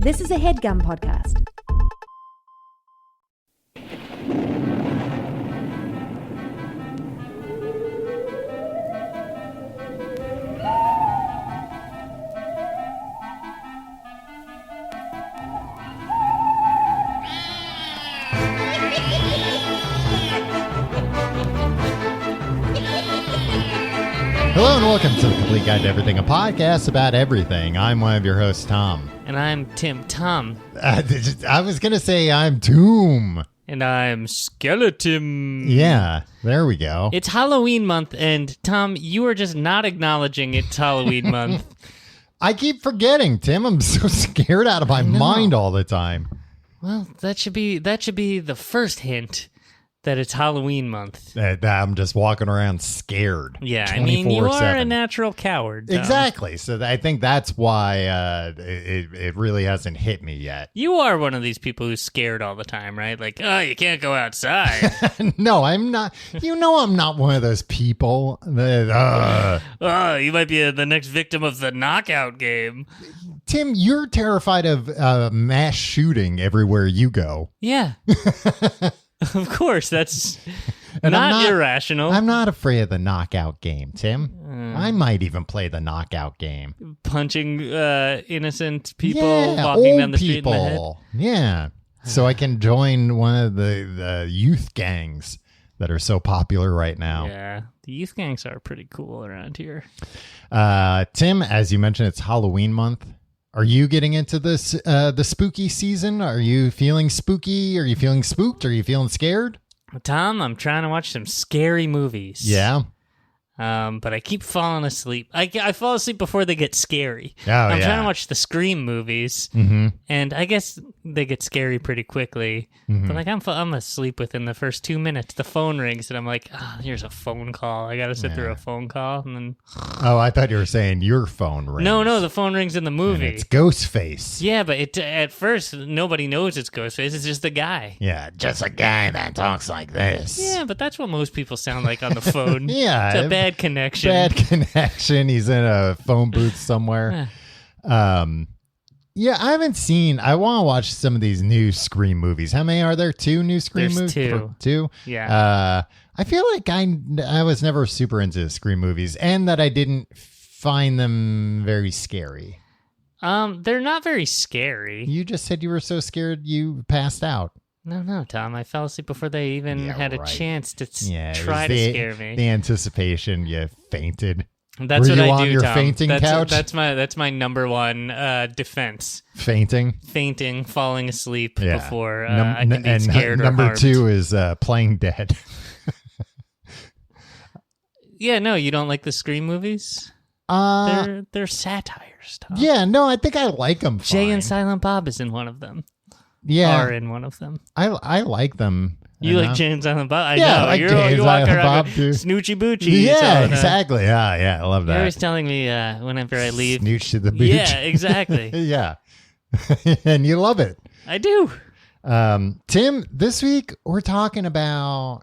This is a HeadGum podcast. Hello and welcome to the Complete Guide to Everything, a podcast about everything. I'm one of your hosts, Tom. And I'm Tom. I was going to say I'm Toom. And I'm Skeleton. Yeah, there we go. It's Halloween month, and Tom, you are just not acknowledging it's Halloween month. I keep forgetting, Tim. I'm so scared out of my mind all the time. Well, that should be the first hint that it's Halloween month. I'm just walking around scared. Yeah, I mean, you are a natural coward, Tom. Exactly. So I think that's why it really hasn't hit me yet. You are one of these people who's scared all the time, right? Like, oh, you can't go outside. No, I'm not. You know I'm not one of those people. Oh, you might be the next victim of the knockout game. Tim, you're terrified of mass shooting everywhere you go. Yeah. Of course, that's not irrational. I'm not afraid of the knockout game, Tim. I might even play the knockout game. Punching innocent people walking down the street in the head. Yeah. So I can join one of the youth gangs that are so popular right now. Yeah. The youth gangs are pretty cool around here. Tim, as you mentioned, it's Halloween month. Are you getting into this the spooky season? Are you feeling spooky? Are you feeling spooked? Are you feeling scared? Tom, I'm trying to watch some scary movies. Yeah. But I keep falling asleep. I fall asleep before they get scary. I'm trying to watch the Scream movies, and I guess they get scary pretty quickly. But like I'm asleep within the first 2 minutes. The phone rings, and I'm like, oh, here's a phone call. I got to sit through a phone call, and then. Oh, I thought you were saying your phone rings. No, the phone rings in the movie. And it's Ghostface. Yeah, but at first nobody knows it's Ghostface. It's just a guy. Yeah, just a guy that talks like this. Yeah, but that's what most people sound like on the phone. Yeah, it's a bad connection. Bad connection. He's in a phone booth somewhere. Yeah, I want to watch some of these new Scream movies. How many are there? 2 new Scream movies? Two? Yeah. I feel like I was never super into Scream movies, and that I didn't find them very scary. They're not very scary. You just said you were so scared you passed out. No, Tom. I fell asleep before they even had a chance to try to scare me. The anticipation, you fainted. That's Were what you I on do, your Tom. fainting couch? That's my number one defense. Fainting, falling asleep before I can be scared or number harmed. 2 is playing dead. Yeah, no, you don't like the Scream movies? They're satires, Tom. Yeah, no, I think I like them fine. Jay and Silent Bob is in one of them. Yeah, are in one of them. I like them. You like Jay and Silent Bob? I know. I like Jay and Silent Bob too. Snoochy Boochy. Yeah, exactly. Yeah, I love that. You're always telling me whenever I leave. Snooch to the beach. Yeah, exactly. Yeah. And you love it. I do. Tim, this week we're talking about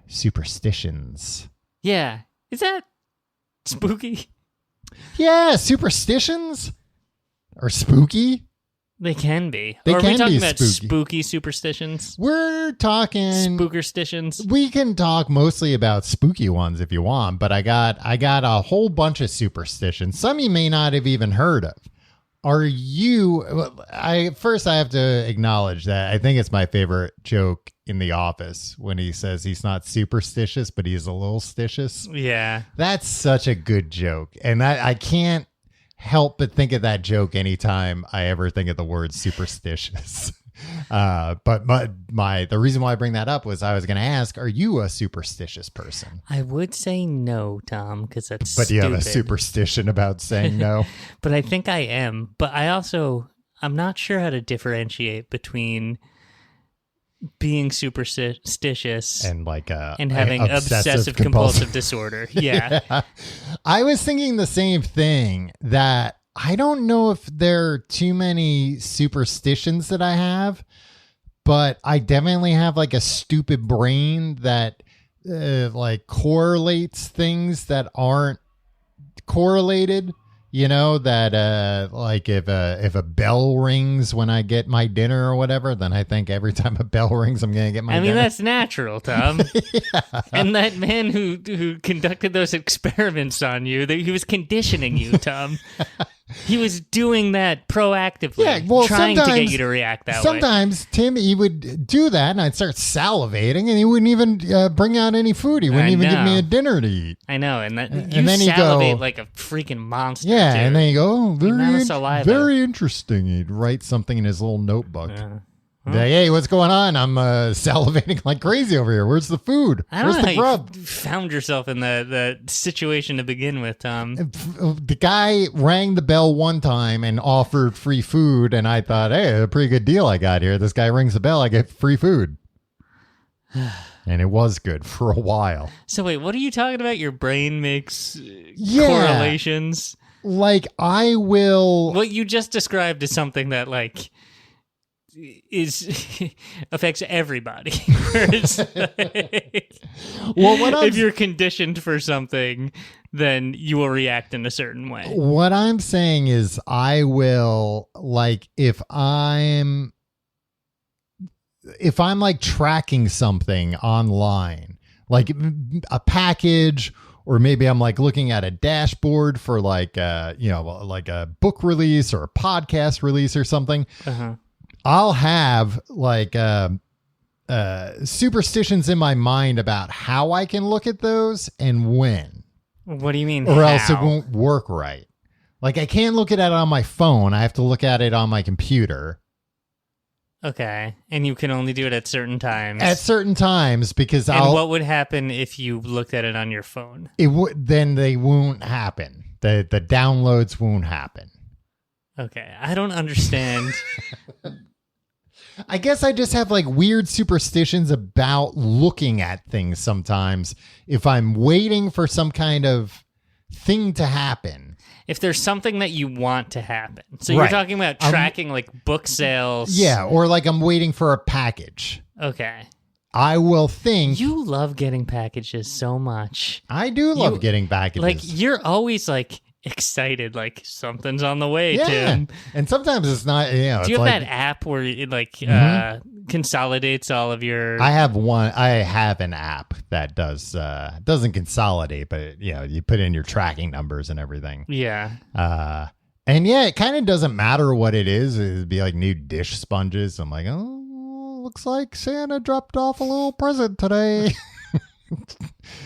superstitions. Yeah. Is that spooky? Yeah, superstitions are spooky. They can be. They or can are we talking be about spooky superstitions? We're talking spookerstitions. We can talk mostly about spooky ones if you want, but I got a whole bunch of superstitions. Some you may not have even heard of. Are you? First I have to acknowledge that I think it's my favorite joke in The Office when he says he's not superstitious, but he's a little stitious. Yeah, that's such a good joke, and I can't help but think of that joke anytime I ever think of the word superstitious. But the reason why I bring that up was I was going to ask, are you a superstitious person? I would say no, Tom, because that's But stupid. you have a superstition about saying no? But I think I am. But I'm not sure how to differentiate between being superstitious and having obsessive compulsive disorder. Yeah. I was thinking the same thing, that I don't know if there are too many superstitions that I have, but I definitely have like a stupid brain that like correlates things that aren't correlated. You know, that like if a bell rings when I get my dinner or whatever, then I think every time a bell rings, I'm going to get my dinner. That's natural, Tom. Yeah. And that man who conducted those experiments on you, he was conditioning you, Tom. He was doing that proactively, trying to get you to react that way. Sometimes, Tim, he would do that, and I'd start salivating, and he wouldn't even bring out any food. He wouldn't even give me a dinner to eat. I know, and then salivate like a freaking monster. Yeah, too. And then you go, very interesting. He'd write something in his little notebook. Like, hey, what's going on? I'm salivating like crazy over here. Where's the food? Where's the grub? You found yourself in that situation to begin with, Tom. The guy rang the bell one time and offered free food, and I thought, hey, a pretty good deal I got here. This guy rings the bell, I get free food. And it was good for a while. So wait, what are you talking about? Your brain makes correlations? Like, I will... What you just described is something that, like... affects everybody. If you're conditioned for something, then you will react in a certain way. What I'm saying is I will, like, if I'm like tracking something online, like a package, or maybe I'm like looking at a dashboard for like like a book release or a podcast release or something. I'll have like superstitions in my mind about how I can look at those and when. What do you mean? Or else it won't work right. Like, I can't look at it on my phone. I have to look at it on my computer. Okay. And you can only do it at certain times. At certain times, because what would happen if you looked at it on your phone? Then they won't happen. The downloads won't happen. Okay. I don't understand. I guess I just have like weird superstitions about looking at things sometimes if I'm waiting for some kind of thing to happen. If there's something that you want to happen. So you're talking about tracking like book sales. Yeah, or like I'm waiting for a package. Okay. I will think... You love getting packages so much. I do love getting packages. Like, you're always like... excited, like something's on the way, Tim. And sometimes it's not, do you have that app where it like consolidates all of your... I have an app that doesn't consolidate, but you put in your tracking numbers and everything. And it kind of doesn't matter what it is. It'd be like new dish sponges. I'm like, oh, looks like Santa dropped off a little present today.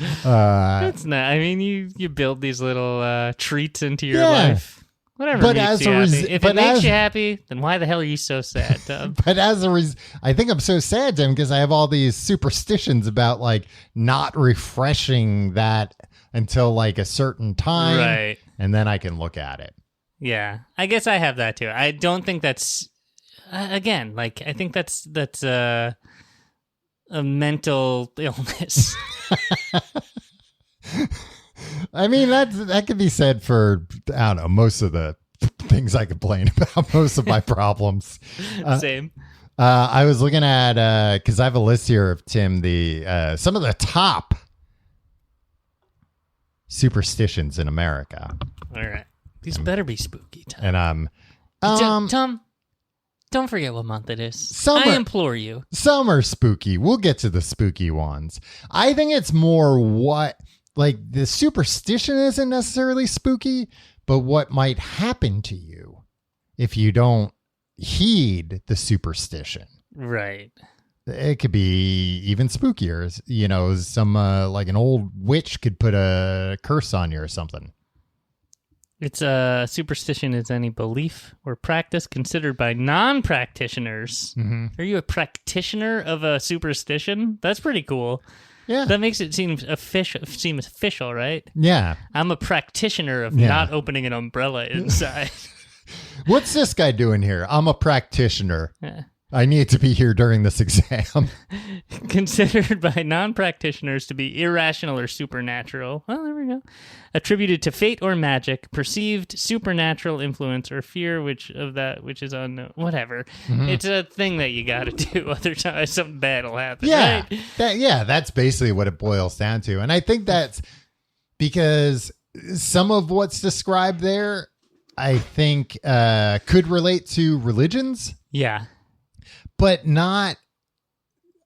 It's not. I mean, you build these little treats into your life. Whatever makes you happy. If it makes you happy, then why the hell are you so sad, Doug? But I think I'm so sad, Tim, because I have all these superstitions about like not refreshing that until like a certain time, right? And then I can look at it. Yeah, I guess I have that too. I don't think that's again. Like, I think that's a mental illness. I mean, that could be said for, I don't know, most of the things I complain about, most of my problems. Same. I was looking at, because I have a list here of, Tim, some of the top superstitions in America. All right. These better be spooky, Tom. And Tom, don't forget what month it is. I implore you. Some are spooky. We'll get to the spooky ones. I think it's more like the superstition isn't necessarily spooky, but what might happen to you if you don't heed the superstition. Right. It could be even spookier. Some like an old witch could put a curse on you or something. It's a superstition is any belief or practice considered by non-practitioners. Mm-hmm. Are you a practitioner of a superstition? That's pretty cool. Yeah. That makes it seem official, right? Yeah. I'm a practitioner of not opening an umbrella inside. What's this guy doing here? I'm a practitioner. Yeah. I need to be here during this exam. Considered by non-practitioners to be irrational or supernatural. Well, there we go. Attributed to fate or magic, perceived supernatural influence or fear which is unknown. Whatever. Mm-hmm. It's a thing that you got to do. Other times something bad will happen. Yeah. Right? That's basically what it boils down to. And I think that's because some of what's described there I think could relate to religions, Yeah. but not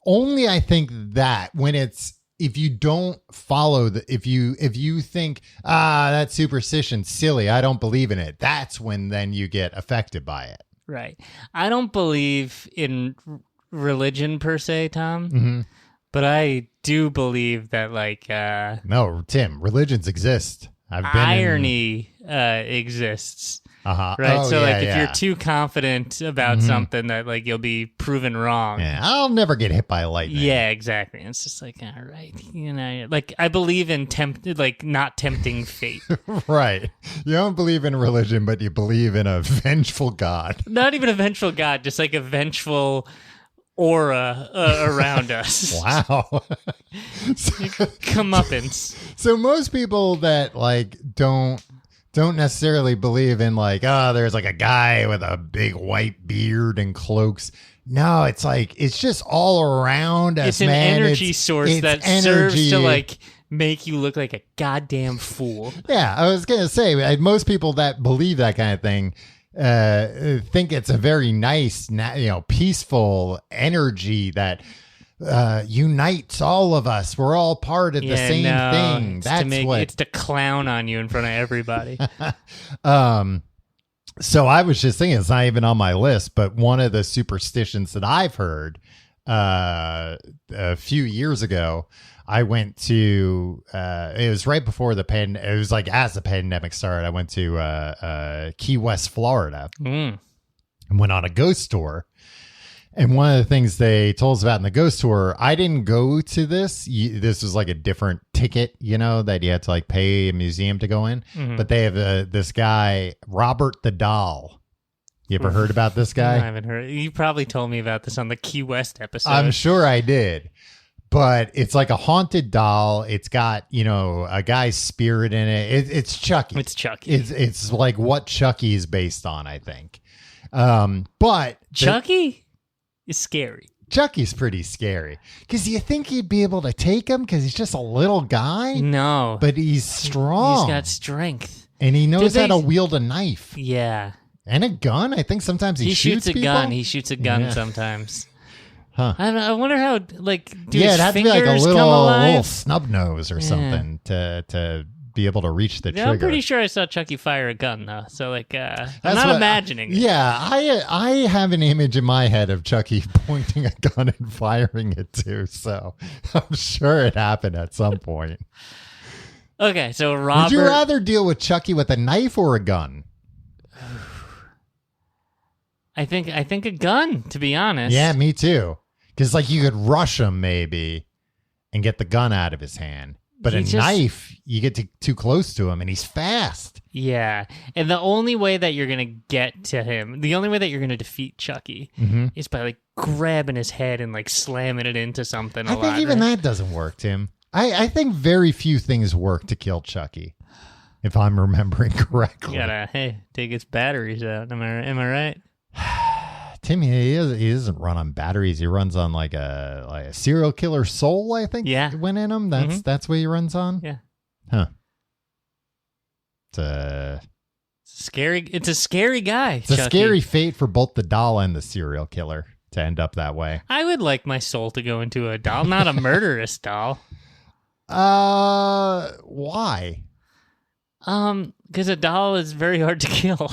only. I think that when it's, if you don't follow if you think, that superstition silly, I don't believe in it, that's when then you get affected by it. Right. I don't believe in religion per se, Tom, Mm-hmm. but I do believe that like No, Tim, religions exist. I've been irony exists. Uh-huh. Right. Oh, So yeah, like if yeah. you're too confident about something, that like you'll be proven wrong. Yeah, I'll never get hit by lightning. Yeah, exactly. It's just like, all right, you know, like I believe in not tempting fate. Right. You don't believe in religion, but you believe in a vengeful God. Not even a vengeful God, just like a vengeful aura around us. Wow. Comeuppance. So most people that like don't necessarily believe in like, there's like a guy with a big white beard and cloaks. No, it's like, it's just all around us, It's an man. energy source that serves to like make you look like a goddamn fool. Yeah, I was gonna say, most people that believe that kind of thing think it's a very nice, peaceful energy that unites all of us. We're all part of the same thing. It's to clown on you in front of everybody. So I was just thinking, it's not even on my list, but one of the superstitions that I've heard a few years ago, I went to, it was right before it was like as the pandemic started, I went to Key West, Florida, and went on a ghost tour. And one of the things they told us about in the ghost tour, I didn't go to this. This was like a different ticket, that you had to like pay a museum to go in. Mm-hmm. But they have this guy, Robert the Doll. You ever heard about this guy? I haven't heard. You probably told me about this on the Key West episode. I'm sure I did. But it's like a haunted doll. It's got, a guy's spirit in it. It's Chucky. It's Chucky. It's like what Chucky is based on, I think. But Chucky is scary. Chucky's pretty scary. Because you think you'd be able to take him because he's just a little guy? No. But he's strong. He's got strength. And he knows how to wield a knife. Yeah. And a gun. I think sometimes he shoots a people. gun. He shoots a gun sometimes. Huh. I wonder how, like, do it'd his have to be like a fingers come alive? little snub nose or something to be able to reach the trigger. I'm pretty sure I saw Chucky fire a gun, though. So, like, I'm not imagining it. Yeah, I have an image in my head of Chucky pointing a gun and firing it too. So I'm sure it happened at some point. Okay, so Robert... Would you rather deal with Chucky with a knife or a gun? I think a gun, to be honest. Yeah, me too. Because like you could rush him maybe and get the gun out of his hand. But knife, you get too close to him and he's fast. Yeah. And the only way that you're going to get to him, the only way that you're going to defeat Chucky is by like grabbing his head and like slamming it into something I think even that doesn't work, Tim. I think very few things work to kill Chucky, if I'm remembering correctly. You gotta, take his batteries out. Am I right? Tim, he doesn't run on batteries. He runs on like a serial killer soul, I think. Yeah. Went in him. That's what he runs on. Yeah. Huh. It's a scary guy. It's Chucky. A scary fate for both the doll and the serial killer to end up that way. I would like my soul to go into a doll, not a murderous doll. Why? Because a doll is very hard to kill.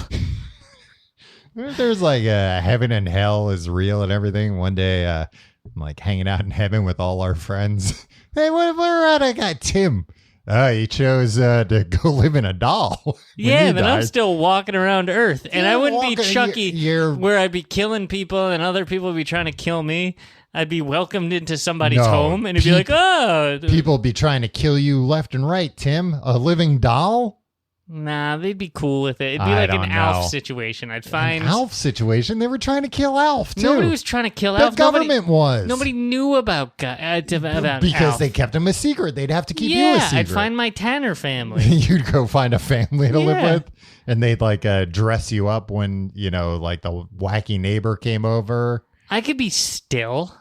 There's like heaven and hell is real and everything. One day, I'm like hanging out in heaven with all our friends. Hey, where at? I got Tim. He chose to go live in a doll. Yeah, but I'm still walking around Earth, and I wouldn't be Chucky, where I'd be killing people and other people would be trying to kill me. I'd be welcomed into somebody's home, and it'd be like, oh. People would be trying to kill you left and right, Tim. A living doll? Nah, they'd be cool with it. It'd be like an Alf situation. I'd find an Alf situation. They were trying to kill Alf too. Nobody was trying to kill Alf. The government was. Nobody knew about because Alf. they kept him a secret. They'd have to keep you a secret. I'd find my Tanner family. You'd go find a family to live with, and they'd like dress you up when like the wacky neighbor came over. I could be still.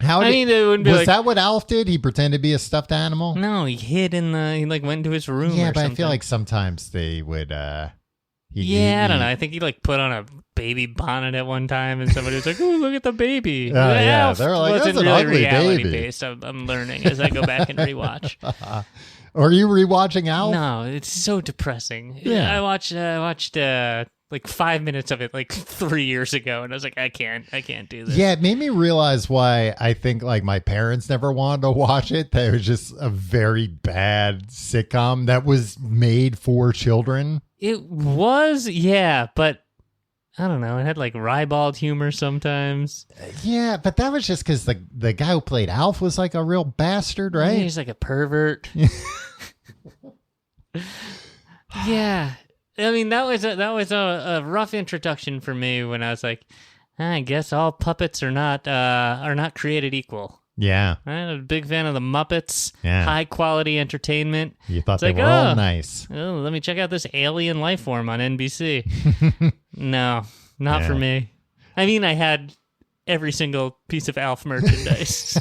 Was that what Alf did? He pretended to be a stuffed animal? No, he hid he went into his room. Yeah, or but something. I feel like sometimes they would. I don't know. I think he like put on a baby bonnet at one time, and somebody was like, "Oh, look at the baby." Yeah, they were like, "That's an ugly reality baby." Based. I'm learning as I go back and rewatch. Are you rewatching Alf? No, it's so depressing. Yeah. I watched like 5 minutes of it like 3 years ago, and I was like, I can't do this. Yeah, it made me realize why I think like my parents never wanted to watch it. That it was just a very bad sitcom that was made for children. It was, yeah, but I don't know. It had like ribald humor sometimes. Yeah, but that was just because the guy who played Alf was like a real bastard, right? Yeah, he's like a pervert. Yeah. I mean, that was a rough introduction for me when I was like, I guess all puppets are not created equal. Yeah. I'm a big fan of the Muppets. Yeah. High quality entertainment. You thought they were all nice. Oh, let me check out this alien life form on NBC. No, not for me. I mean, I had every single piece of Alf merchandise.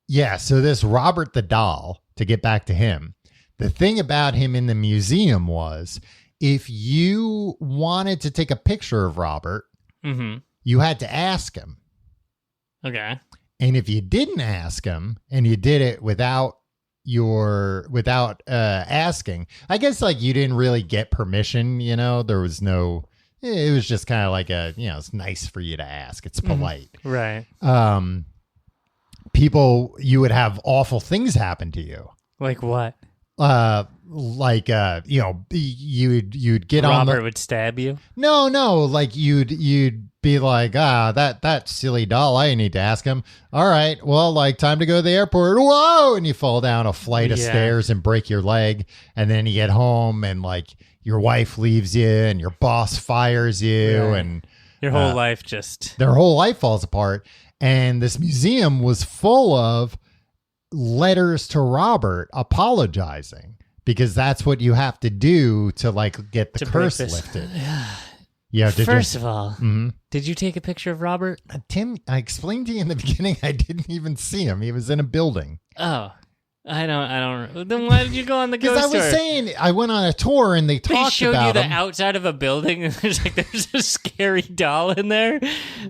Yeah, so this Robert the doll, to get back to him, the thing about him in the museum was if you wanted to take a picture of Robert, you had to ask him. Okay. And if you didn't ask him and you did it without asking, I guess like you didn't really get permission, there was no, it was just kind of like it's nice for you to ask. It's polite. Right. People, you would have awful things happen to you. Like what? You'd get on Robert would stab you? No, like you'd be like, that silly doll, I need to ask him. All right, well, like time to go to the airport. Whoa! And you fall down a flight of stairs and break your leg. And then you get home and like your wife leaves you and your boss fires you and your whole life just... Their whole life falls apart. And this museum was full of letters to Robert apologizing because that's what you have to do to like get the curse lifted. Yeah. First of all, did you take a picture of Robert? Tim, I explained to you in the beginning, I didn't even see him. He was in a building. Oh, I don't. Then why did you go on the ghost tour? Because I was tour? saying I went on a tour and they talked about showed you the him. outside of a building and there's a scary doll in there.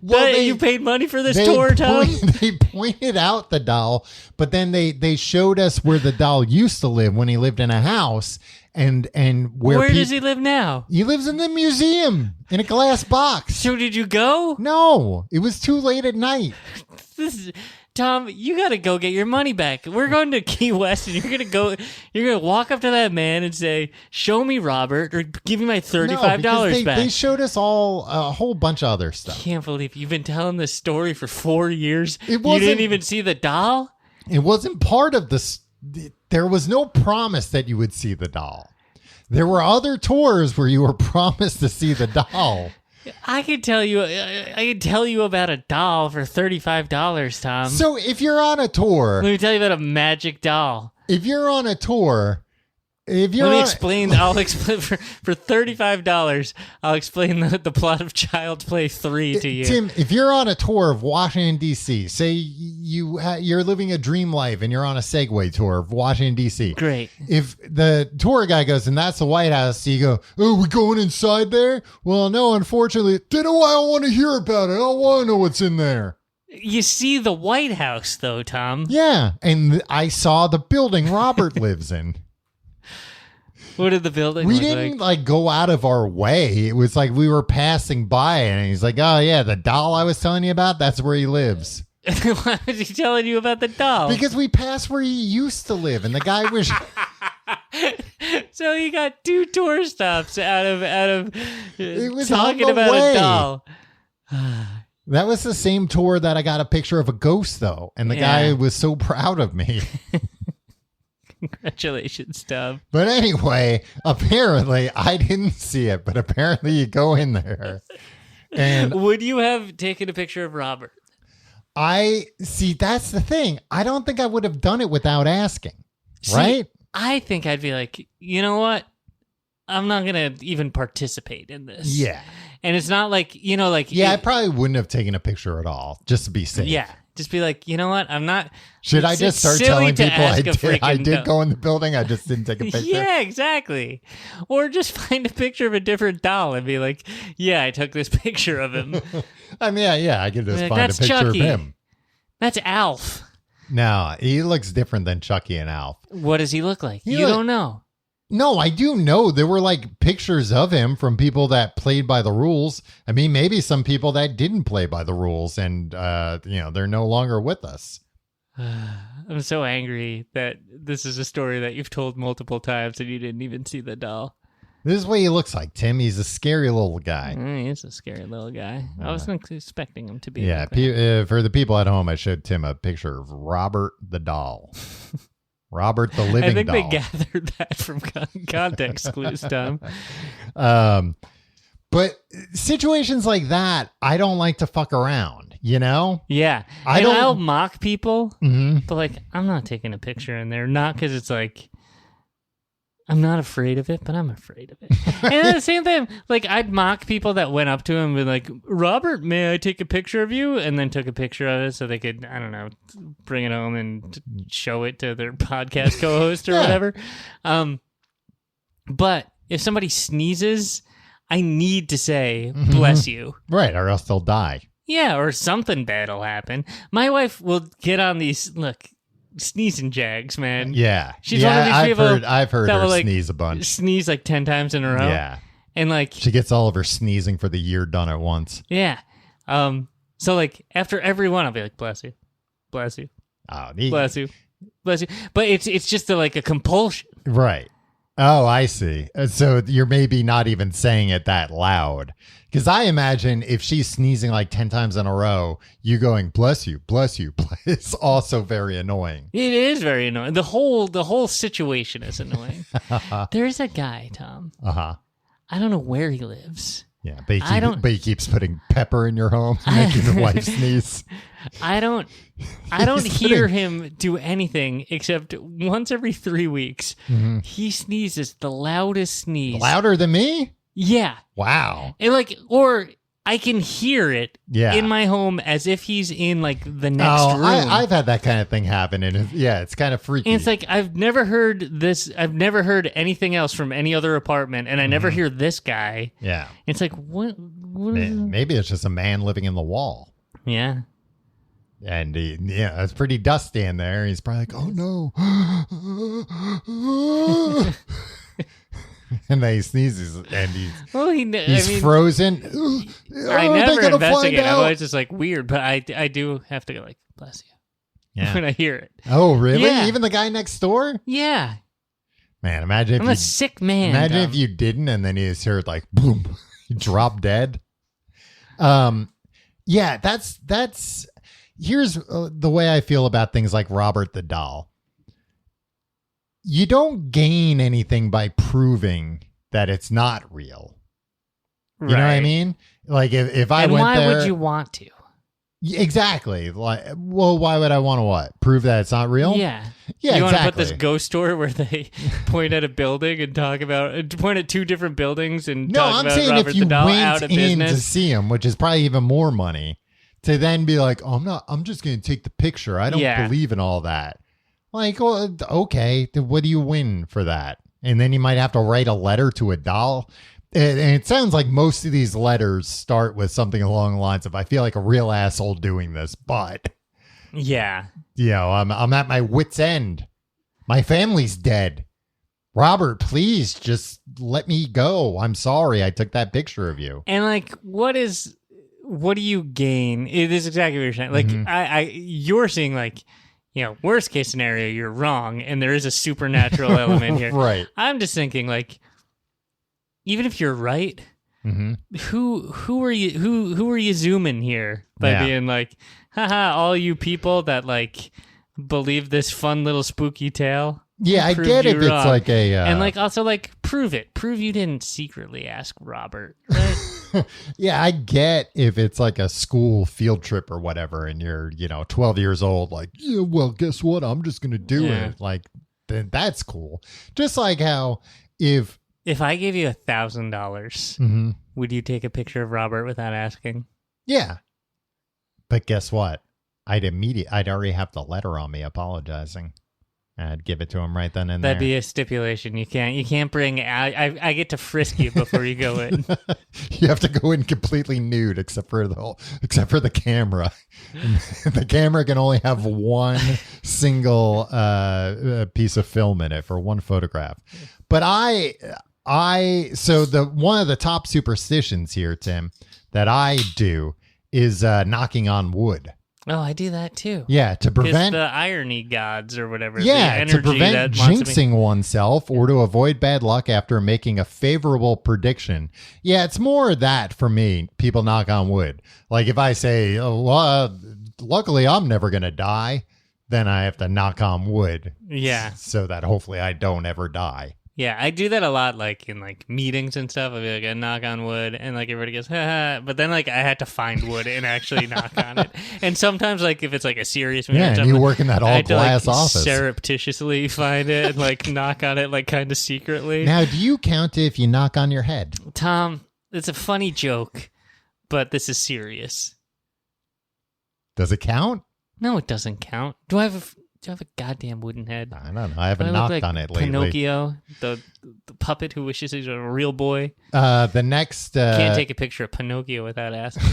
Well, you paid money for this tour, Tom? They pointed out the doll, but then they showed us where the doll used to live when he lived in a house. And where does he live now? He lives in the museum in a glass box. So did you go? No, it was too late at night. Tom, you got to go get your money back. We're going to Key West, and you're going to walk up to that man and say, "Show me Robert," or give me my $35 back. They showed us all a whole bunch of other stuff. I can't believe you've been telling this story for 4 years. You wasn't- didn't even see the doll? It wasn't part of this. There was no promise that you would see the doll. There were other tours where you were promised to see the doll. I could tell you about a doll for $35, Tom. So if you're on a tour, let me tell you about a magic doll. If you're on a tour, I'll explain for $35. I'll explain the plot of Child's Play 3 to you. Tim, if you're on a tour of Washington D.C., say you're living a dream life and you're on a Segway tour of Washington D.C. Great. If the tour guy goes and that's the White House, so you go, "Oh, we going inside there?" Well, no, unfortunately, then I don't want to hear about it. I don't want to know what's in there. You see the White House, though, Tom. Yeah, and I saw the building Robert lives in. What did the building We look didn't like go out of our way. It was like we were passing by and he's like, "Oh yeah, the doll I was telling you about, that's where he lives." Why was he telling you about the doll? Because we passed where he used to live and the guy was So he got 2 tour stops out of It was talking on the about way. a doll. That was the same tour that I got a picture of a ghost though, and the guy was so proud of me. Congratulations, Tom. But anyway, apparently I didn't see it, but apparently you go in there. And would you have taken a picture of Robert? I see, that's the thing. I don't think I would have done it without asking. Right? I think I'd be like, you know what? I'm not going to even participate in this. Yeah. And it's not like, Yeah, I probably wouldn't have taken a picture at all, just to be safe. Yeah. Just be like, you know what? I'm not. Should I just start telling people I did go in the building? I just didn't take a picture. Yeah, exactly. Or just find a picture of a different doll and be like, yeah, I took this picture of him. I mean, yeah, I could just find a picture Chucky. of him. That's Alf. No, he looks different than Chucky and Alf. What does he look like? You don't know. No, I do know. There were like pictures of him from people that played by the rules. I mean, maybe some people that didn't play by the rules and, they're no longer with us. I'm so angry that this is a story that you've told multiple times and you didn't even see the doll. This is what he looks like, Tim. He's a scary little guy. He is a scary little guy. I wasn't expecting him to be. Yeah, for the people at home, I showed Tim a picture of Robert the doll. Robert the living doll. I think they gathered that from context clues, Tom. But situations like that, I don't like to fuck around, you know? Yeah. I'll mock people, but like, I'm not taking a picture in there. Not because it's like, I'm not afraid of it, but I'm afraid of it. And at the same time, like, I'd mock people that went up to him and be like, Robert, may I take a picture of you? And then took a picture of it so they could, I don't know, bring it home and show it to their podcast co-host or whatever. But if somebody sneezes, I need to say, bless you. Right, or else they'll die. Yeah, or something bad will happen. My wife will get on these, sneezing jags, man. Yeah. She's one of these people I've heard that her will, sneeze a bunch. Sneeze like 10 times in a row. Yeah. And like she gets all of her sneezing for the year done at once. Yeah. So like after every one I'll be like, bless you. Bless you. Oh, bless you. Bless you. But it's just like a compulsion. Right. Oh, I see. So you're maybe not even saying it that loud. Because I imagine if she's sneezing like 10 times in a row, you going, bless you, it's also very annoying. It is very annoying. The whole situation is annoying. There's a guy, Tom. Uh-huh. I don't know where he lives. Yeah, but he keeps putting pepper in your home, making your wife sneeze. I don't hear him do anything except once every 3 weeks. He sneezes the loudest sneeze. Louder than me? Yeah. Wow. And or I can hear it in my home as if he's in like the next room. I've had that kind of thing happen, and it's kind of freaky. And it's like I've never heard this. I've never heard anything else from any other apartment, and I never hear this guy. Yeah. It's like what maybe it's just a man living in the wall. Yeah. And it's pretty dusty in there. He's probably like, oh no. And then he sneezes and he's frozen. I never investigate. I'm always just like weird, but I do have to go like, bless you. When I hear it. Oh, really? Yeah. Even the guy next door? Yeah. Man, imagine if I'm a sick man. Imagine if you didn't and then you just heard like boom, you drop dead. Yeah, that's here's the way I feel about things like Robert the doll. You don't gain anything by proving that it's not real. You know what I mean? Like if I went there. Why would you want to? Exactly. Like, well, why would I want to what? Prove that it's not real? Yeah. Yeah, you exactly. want to put this ghost story where they point at a building and point at two different buildings and talk about saying Robert if you the doll went out of in business? to see him, which is probably even more money, to then be like, oh, I'm just going to take the picture. I don't believe in all that. Like, well, okay, what do you win for that? And then you might have to write a letter to a doll. And it sounds like most of these letters start with something along the lines of, I feel like a real asshole doing this, but yeah, I'm at my wit's end. My family's dead. Robert, please just let me go. I'm sorry I took that picture of you. And like, what do you gain? It is exactly what you're saying. Like, you're seeing like, worst case scenario, you're wrong, and there is a supernatural element here. Right. I'm just thinking, like, even if you're right, who are you zooming here by being like, haha, all you people that like believe this fun little spooky tale? Yeah, I get if it's like a and like also like prove you didn't secretly ask Robert. Right? Yeah, I get if it's like a school field trip or whatever, and you're 12 years old. Like, yeah, well, guess what? I'm just gonna do it. Like, then that's cool. Just like how if I gave you $1,000, would you take a picture of Robert without asking? Yeah, but guess what? I'd already have the letter on me apologizing. I'd give it to him right then and That'd there. be a stipulation. You can't bring. I get to frisk you before you go in. You have to go in completely nude, except for the camera. The camera can only have one single piece of film in it for one photograph. But so one of the top superstitions here, Tim, that I do is knocking on wood. Oh, I do that too. Yeah, to prevent the irony gods or whatever. Yeah, the energy to prevent jinxing oneself or to avoid bad luck after making a favorable prediction. Yeah, it's more that for me. People knock on wood. Like if I say, luckily I'm never going to die, then I have to knock on wood. Yeah. So that hopefully I don't ever die. Yeah, I do that a lot, like in like meetings and stuff. I'll be like, I knock on wood, and like everybody goes, ha. But then like I had to find wood and actually knock on it. And sometimes like if it's like a serious meeting, and you work in that all glass office, surreptitiously find it and like knock on it like kind of secretly. Now, do you count if you knock on your head? Tom, it's a funny joke, but this is serious. Does it count? No, it doesn't count. Do I have a goddamn wooden head? I don't know. I haven't knocked on it lately. Pinocchio, the puppet who wishes he was a real boy. The next... Can't take a picture of Pinocchio without asking.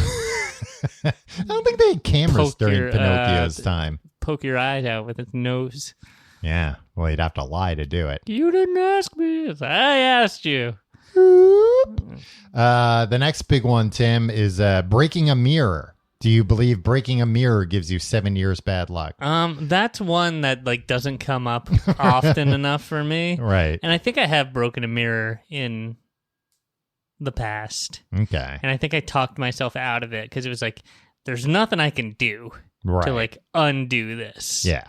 I don't think they had cameras during Pinocchio's time. Poke your eyes out with its nose. Yeah. Well, you'd have to lie to do it. You didn't ask me. I asked you. The next big one, Tim, is breaking a mirror. Do you believe breaking a mirror gives you 7 years bad luck? That's one that like doesn't come up often enough for me. Right. And I think I have broken a mirror in the past. Okay. And I think I talked myself out of it because it was like, there's nothing I can do right. to like undo this. Yeah.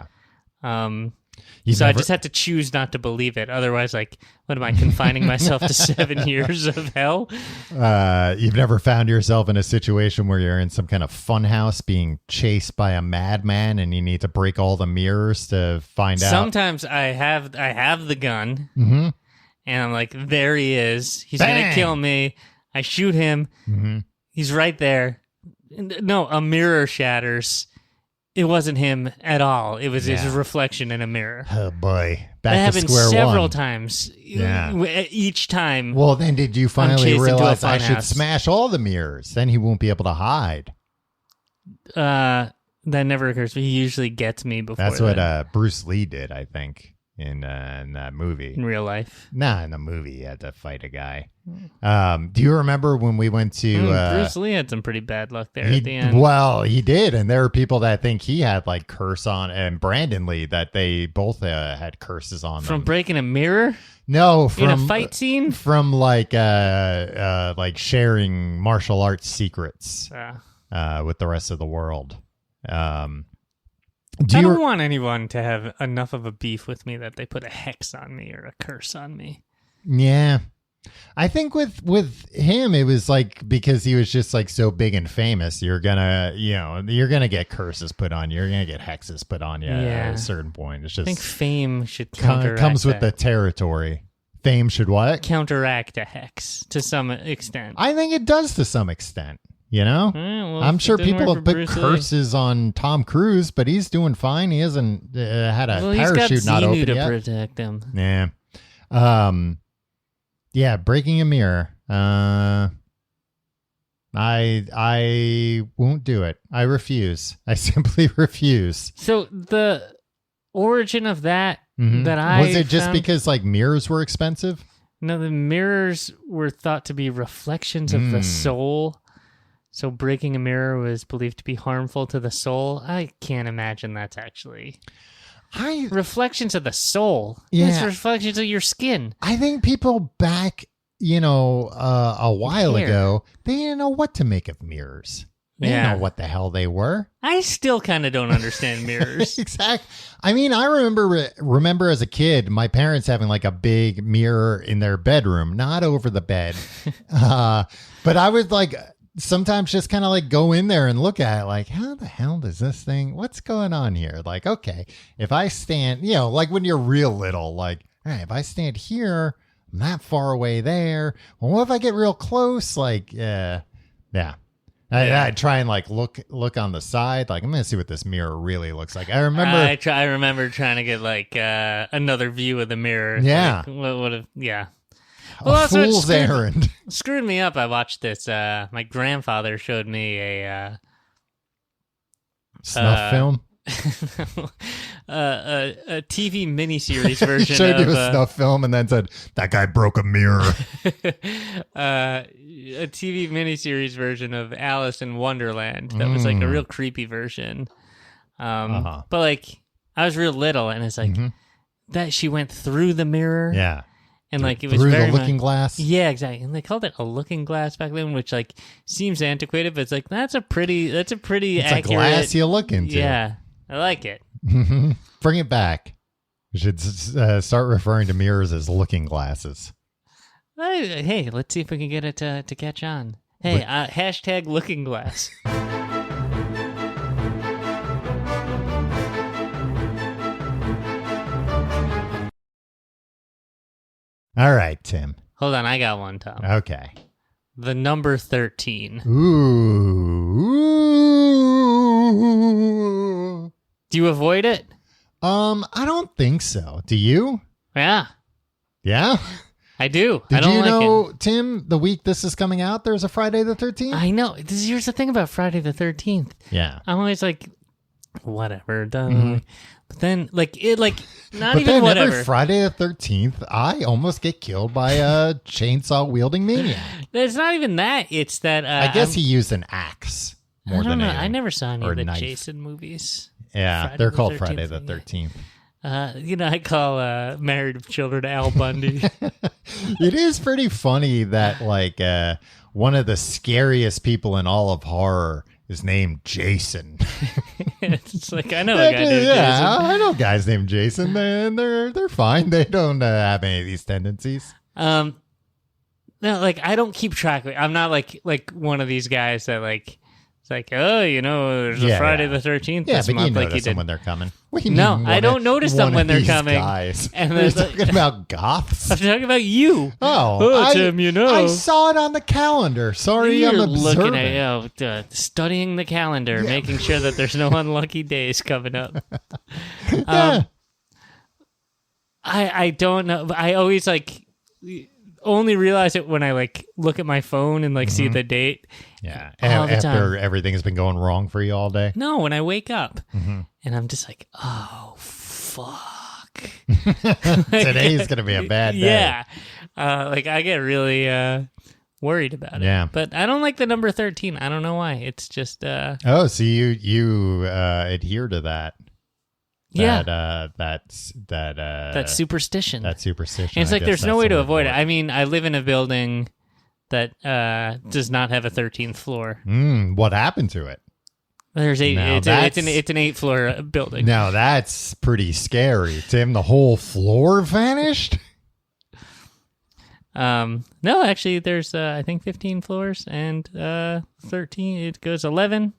I just had to choose not to believe it. Otherwise, like, what am I, confining myself to 7 years of hell? You've never found yourself in a situation where you're in some kind of fun house being chased by a madman and you need to break all the mirrors to find out? Sometimes I have the gun, mm-hmm. and I'm like, there he is. He's Bang! going to kill me. I shoot him. Mm-hmm. He's right there. No, a mirror shatters. It wasn't him at all. It was his reflection in a mirror. Oh, boy. Back that to happened square several one. times. Yeah. Each time. Well, then did you finally realize I should house. smash all the mirrors? Then he won't be able to hide. That never occurs. He usually gets me before That's what Bruce Lee did, I think, in that movie. in real life. Nah, in the movie, he had to fight a guy. Do you remember when we went to... Bruce Lee had some pretty bad luck there at the end. Well, he did, and there are people that think he had like curse on, and Brandon Lee, that they both had curses on From them. breaking a mirror? No, from in a fight scene? From like sharing martial arts secrets with the rest of the world. I don't want anyone to have enough of a beef with me that they put a hex on me or a curse on me. Yeah. I think with him, it was like because he was just like so big and famous, you're gonna get curses put on you. You're gonna get hexes put on you at a certain point. It's just, I think fame should counteract comes with the territory. Fame should what? Counteract a hex to some extent. I think it does to some extent. You know, I'm sure people have put curses on Tom Cruise, but he's doing fine. He hasn't had a parachute not open yet. To protect him. Yeah. Yeah, breaking a mirror. I won't do it. I refuse. I simply refuse. So the origin of that was it just because like mirrors were expensive? No, the mirrors were thought to be reflections of the soul. So breaking a mirror was believed to be harmful to the soul. I can't imagine that's actually reflections of the soul. Yeah, it's reflections of your skin. I think people back, a while ago, they didn't know what to make of mirrors. They didn't know what the hell they were. I still kind of don't understand mirrors. Exactly. I mean, I remember as a kid, my parents having like a big mirror in their bedroom, not over the bed, but I would like. Sometimes just kind of like go in there and look at it like, how the hell does this thing, what's going on here? Like, okay, if I stand, like when you're real little, like, all right, if I stand here, I'm that far away there. Well, what if I get real close? Like, yeah. I try and like look on the side, like I'm gonna see what this mirror really looks like. I remember I remember trying to get like another view of the mirror. Yeah. Like, what if, yeah. a fool's errand. Screwed me up. I watched this. My grandfather showed me a Snuff film. A TV miniseries version. Showed of, you a snuff film and then said that guy broke a mirror. A TV miniseries version of Alice in Wonderland that was like a real creepy version. But like I was real little, and it's like that she went through the mirror. Yeah. And like it was through very the looking glass. Yeah, exactly. And they called it a looking glass back then, which like seems antiquated, but it's like that's a pretty It's accurate. a glass you look into. Yeah, I like it. Bring it back. We should start referring to mirrors as looking glasses. Hey, let's see if we can get it to catch on. Hey, hashtag looking glass. All right, Tim. Hold on, I got one, Tom. Okay. The number 13. Ooh. Do you avoid it? I don't think so. Do you? Yeah, Yeah? I do. Did I don't you like know, it. Tim, the week this is coming out, there's a Friday the 13th? I know. Here's the thing about Friday the 13th. Yeah. I'm always like, whatever. Done. But then, like, it, like, not But even then whatever. every Friday the 13th, I almost get killed by a chainsaw-wielding maniac. It's not even that. It's that. I guess he used an axe more I don't than know. anything. I never saw any Or of the knife. Jason movies. Yeah, Friday they're the called 13th, Friday the yeah. 13th. I call Married with Children Al Bundy. It is pretty funny that like one of the scariest people in all of horror is named Jason. It's like, I know a guy named Jason. I know guys named Jason. They're fine. They don't have any of these tendencies. No, like I don't keep track of it. I'm not like one of these guys that like it's like, oh, there's a Friday the 13th Yeah, this but month, you like notice you them did. when they're coming. What do you No, mean I don't notice them when they're these coming. Guys. And We're then- talking about goths. I'm talking about you. Oh, Tim, I saw it on the calendar. Sorry, You're I'm observant. looking at studying the calendar, making sure that there's no unlucky days coming up. Yeah. I don't know. I always like only realize it when I like look at my phone and like see the date. Yeah, All the after time. everything has been going wrong for you all day. No, when I wake up and I'm just like, oh fuck. Today's gonna be a bad day. Yeah, like I get really worried about it. Yeah. But I don't like the number 13. I don't know why. It's just Oh, so you adhere to that? That superstition. That superstition. And it's I like guess there's no that's way the to word avoid for it. I mean, I live in a building that does not have a 13th floor. What happened to it? There's eight. Now It's an 8th floor building. Now that's pretty scary, Tim. The whole floor vanished. No, actually, there's I think 15 floors and 13. It goes 11,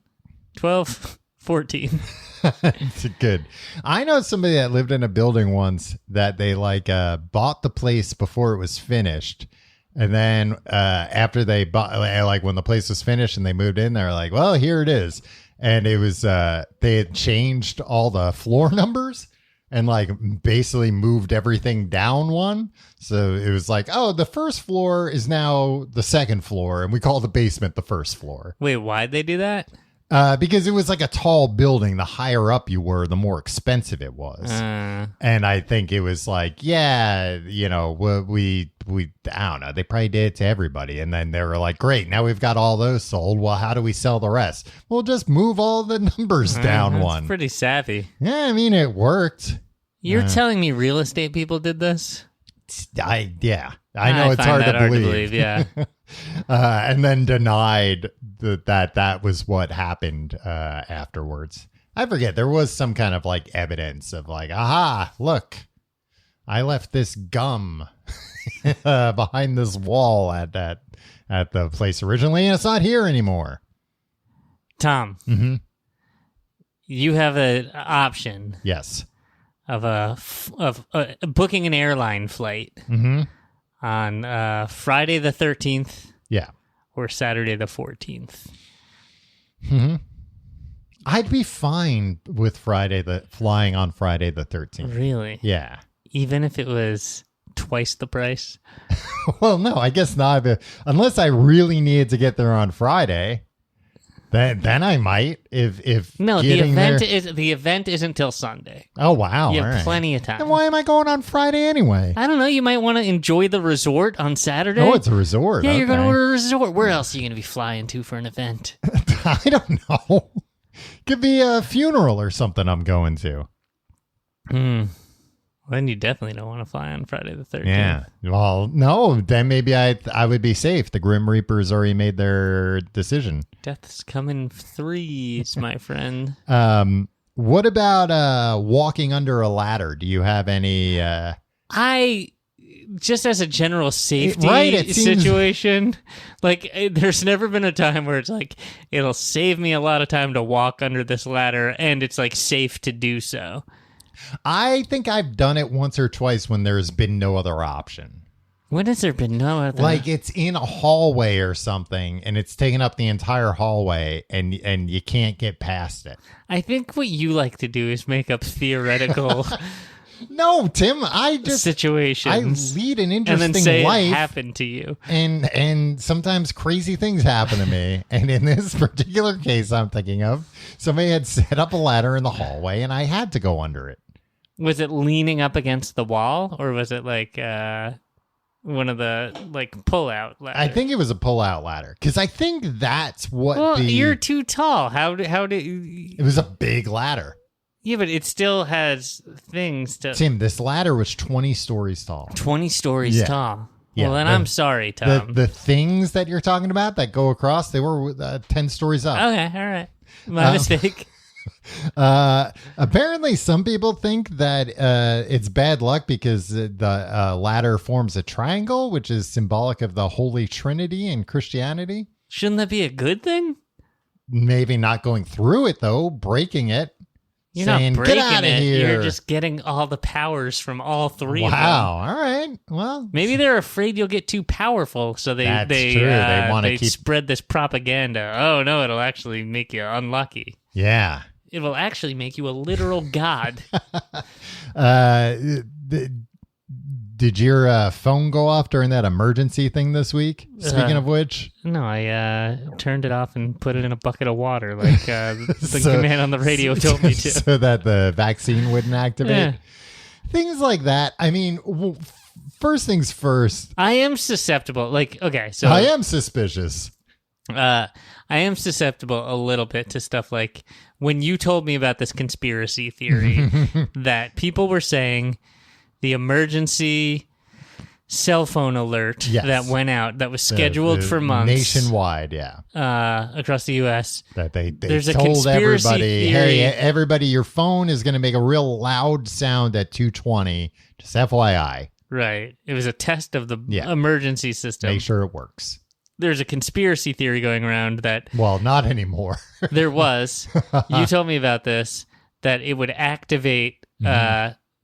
12, 14. It's good. I know somebody that lived in a building once that they like bought the place before it was finished. And then after they bought, like when the place was finished and they moved in, they're like, well, here it is. And it was, they had changed all the floor numbers and like basically moved everything down one. So it was like, oh, the first floor is now the second floor. And we call the basement the first floor. Wait, why'd they do that? Because it was like a tall building. The higher up you were, the more expensive it was. And I think it was like, yeah, we I don't know. They probably did it to everybody. And then they were like, great, now we've got all those sold. Well, how do we sell the rest? We'll just move all the numbers down That's one. pretty savvy. Yeah, I mean, it worked. You're telling me real estate people did this? I know it's find hard that to believe. Yeah. And then denied that was what happened afterwards. I forget. There was some kind of like evidence of like, aha, look, I left this gum behind this wall at the place originally, and it's not here anymore. Tom, you have an option Yes. of booking an airline flight on Friday the 13th Yeah. or Saturday the 14th. I'd be fine with flying on Friday the 13th. Really? Yeah. Even if it was twice the price? Well, no, I guess not. Unless I really needed to get there on Friday, then I might. If no, the event isn't till Sunday. Oh wow! You have all right. plenty of time. Then why am I going on Friday anyway? I don't know. You might want to enjoy the resort on Saturday. Oh, it's a resort. Yeah, okay. you're going to a resort. Where else are you going to be flying to for an event? I don't know. Could be a funeral or something I'm going to. Then you definitely don't want to fly on Friday the 13th. Yeah. Well, no, then maybe I would be safe. The Grim Reapers already made their decision. Death's coming threes, my friend. What about walking under a ladder? Do you have any... Just as a general safety situation, there's never been a time where it's like, it'll save me a lot of time to walk under this ladder, and it's like safe to do so. I think I've done it once or twice when there's been no other option. When has there been no other? Like it's in a hallway or something, and it's taking up the entire hallway, and you can't get past it. I think what you like to do is make up theoretical... No, Tim, situations. I lead an interesting and then say life. It happened to you. And sometimes crazy things happen to me. And in this particular case I'm thinking of, somebody had set up a ladder in the hallway and I had to go under it. Was it leaning up against the wall, or was it like one of the pull-out ladders? I think it was a pull-out ladder, because I think that's what you're too tall. How did It was a big ladder. Yeah, but it still has things to... Tim, this ladder was 20 stories tall. 20 stories tall. Yeah, well, then I'm sorry, Tom. The things that you're talking about that go across, they were 10 stories up. Okay, all right. My mistake. Apparently, some people think that it's bad luck because the ladder forms a triangle, which is symbolic of the Holy Trinity in Christianity. Shouldn't that be a good thing? Maybe not going through it, though, breaking it. You're saying, not breaking get out of here. You're just getting all the powers from all three of them. Wow. All right. Well, maybe they're afraid you'll get too powerful, so they spread this propaganda. Oh no, it'll actually make you unlucky. Yeah. It will actually make you a literal god. Did your phone go off during that emergency thing this week? Speaking of which. No, I turned it off and put it in a bucket of water like the man on the radio told me to. So that the vaccine wouldn't activate? Yeah. Things like that. I mean, first things first. I am susceptible. I am suspicious. I am susceptible a little bit to stuff like when you told me about this conspiracy theory that people were saying the emergency cell phone alert that went out that was scheduled for months nationwide, across the U.S. That they There's told everybody, theory. hey, everybody, your phone is going to make a real loud sound at 2:20. Just FYI. Right. It was a test of the emergency system. Make sure it works. There's a conspiracy theory going around that... Well, not anymore. There was. You told me about this, that it would activate...